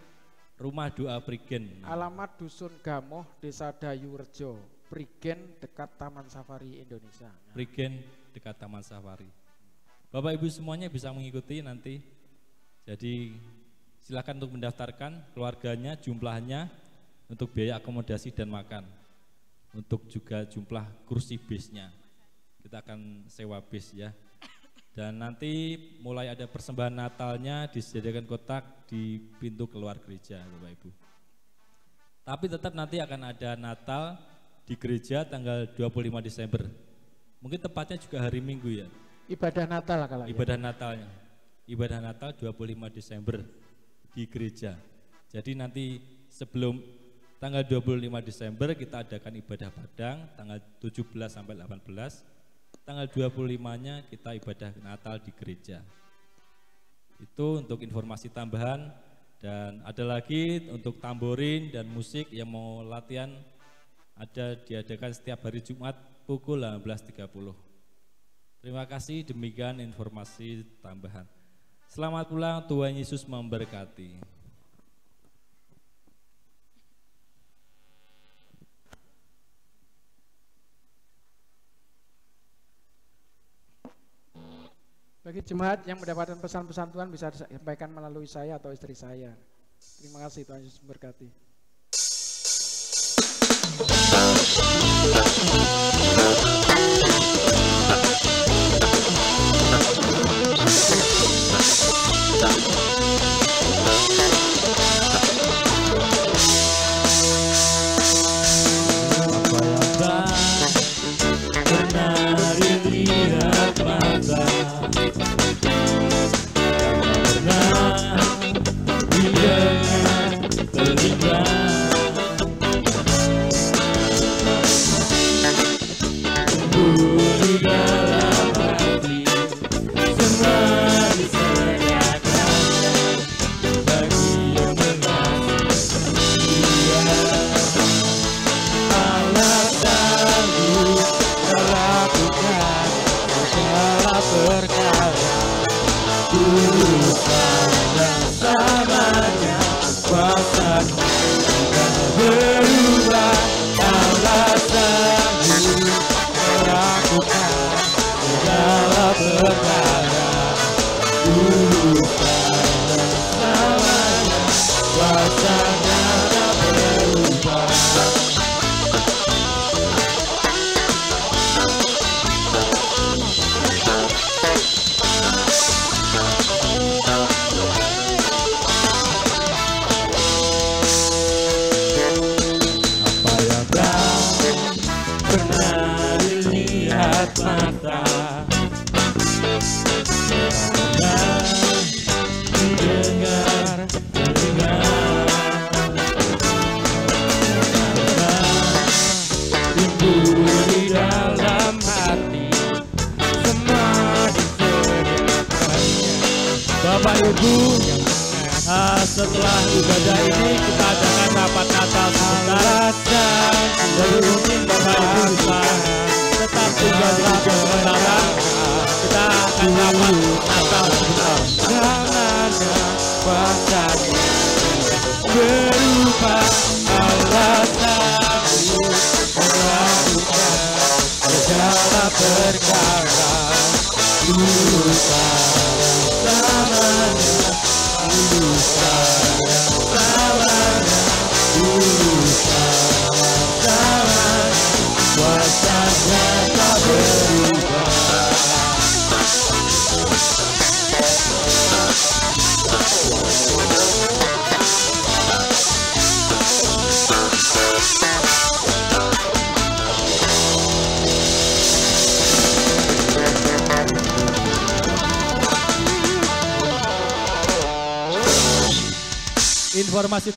Rumah Doa Prigen. Alamat Dusun Gamoh, Desa Dayurejo, Prigen dekat Taman Safari Indonesia. Prigen dekat Taman Safari. Bapak Ibu semuanya bisa mengikuti nanti. Jadi silakan untuk mendaftarkan keluarganya, jumlahnya, untuk biaya akomodasi dan makan. Untuk juga jumlah kursi bisnya. Kita akan sewa bis ya. Dan nanti mulai ada persembahan Natalnya, disediakan kotak di pintu keluar gereja Bapak Ibu. Tapi tetap nanti akan ada Natal di gereja tanggal 25 Desember. Mungkin tepatnya juga hari Minggu ya. Ibadah Natal kalau ibadah ya. Natalnya. Ibadah Natal 25 Desember di gereja. Jadi nanti sebelum tanggal 25 Desember kita adakan ibadah Padang tanggal 17 sampai 18. Tanggal 25-nya kita ibadah Natal di gereja. Itu untuk informasi tambahan. Dan ada lagi untuk tamborin dan musik yang mau latihan, ada diadakan setiap hari Jumat pukul 18.30. Terima kasih, demikian informasi tambahan. Selamat pulang, Tuhan Yesus memberkati. Bagi jemaat yang mendapatkan pesan-pesan Tuhan bisa disampaikan melalui saya atau istri saya. Terima kasih, Tuhan Yesus memberkati. Yeah. perkara. Tulusnya samanya kuasanya tidak berubah. Allah sanggup melakukan segala perkara. Tulusnya samanya kuasanya tak berubah. Pernah dilihat mata, pernah didengar telinga, pernah timbul di dalam hati, semua disediakannya. Bapak Ibu, setelah ibadah ini kita adakan rapat Natal sebentar. Jadi mungkin Bapak Ibu bisa tetap tinggal di sebentar. Kita akan rapat Natal sebentar. Jangan kuasanya berubah. Allah sanggup melakukan segala perkara. Lupa samanya, lupa samanya, lupa samanya, kuasanya tak berubah. Informasi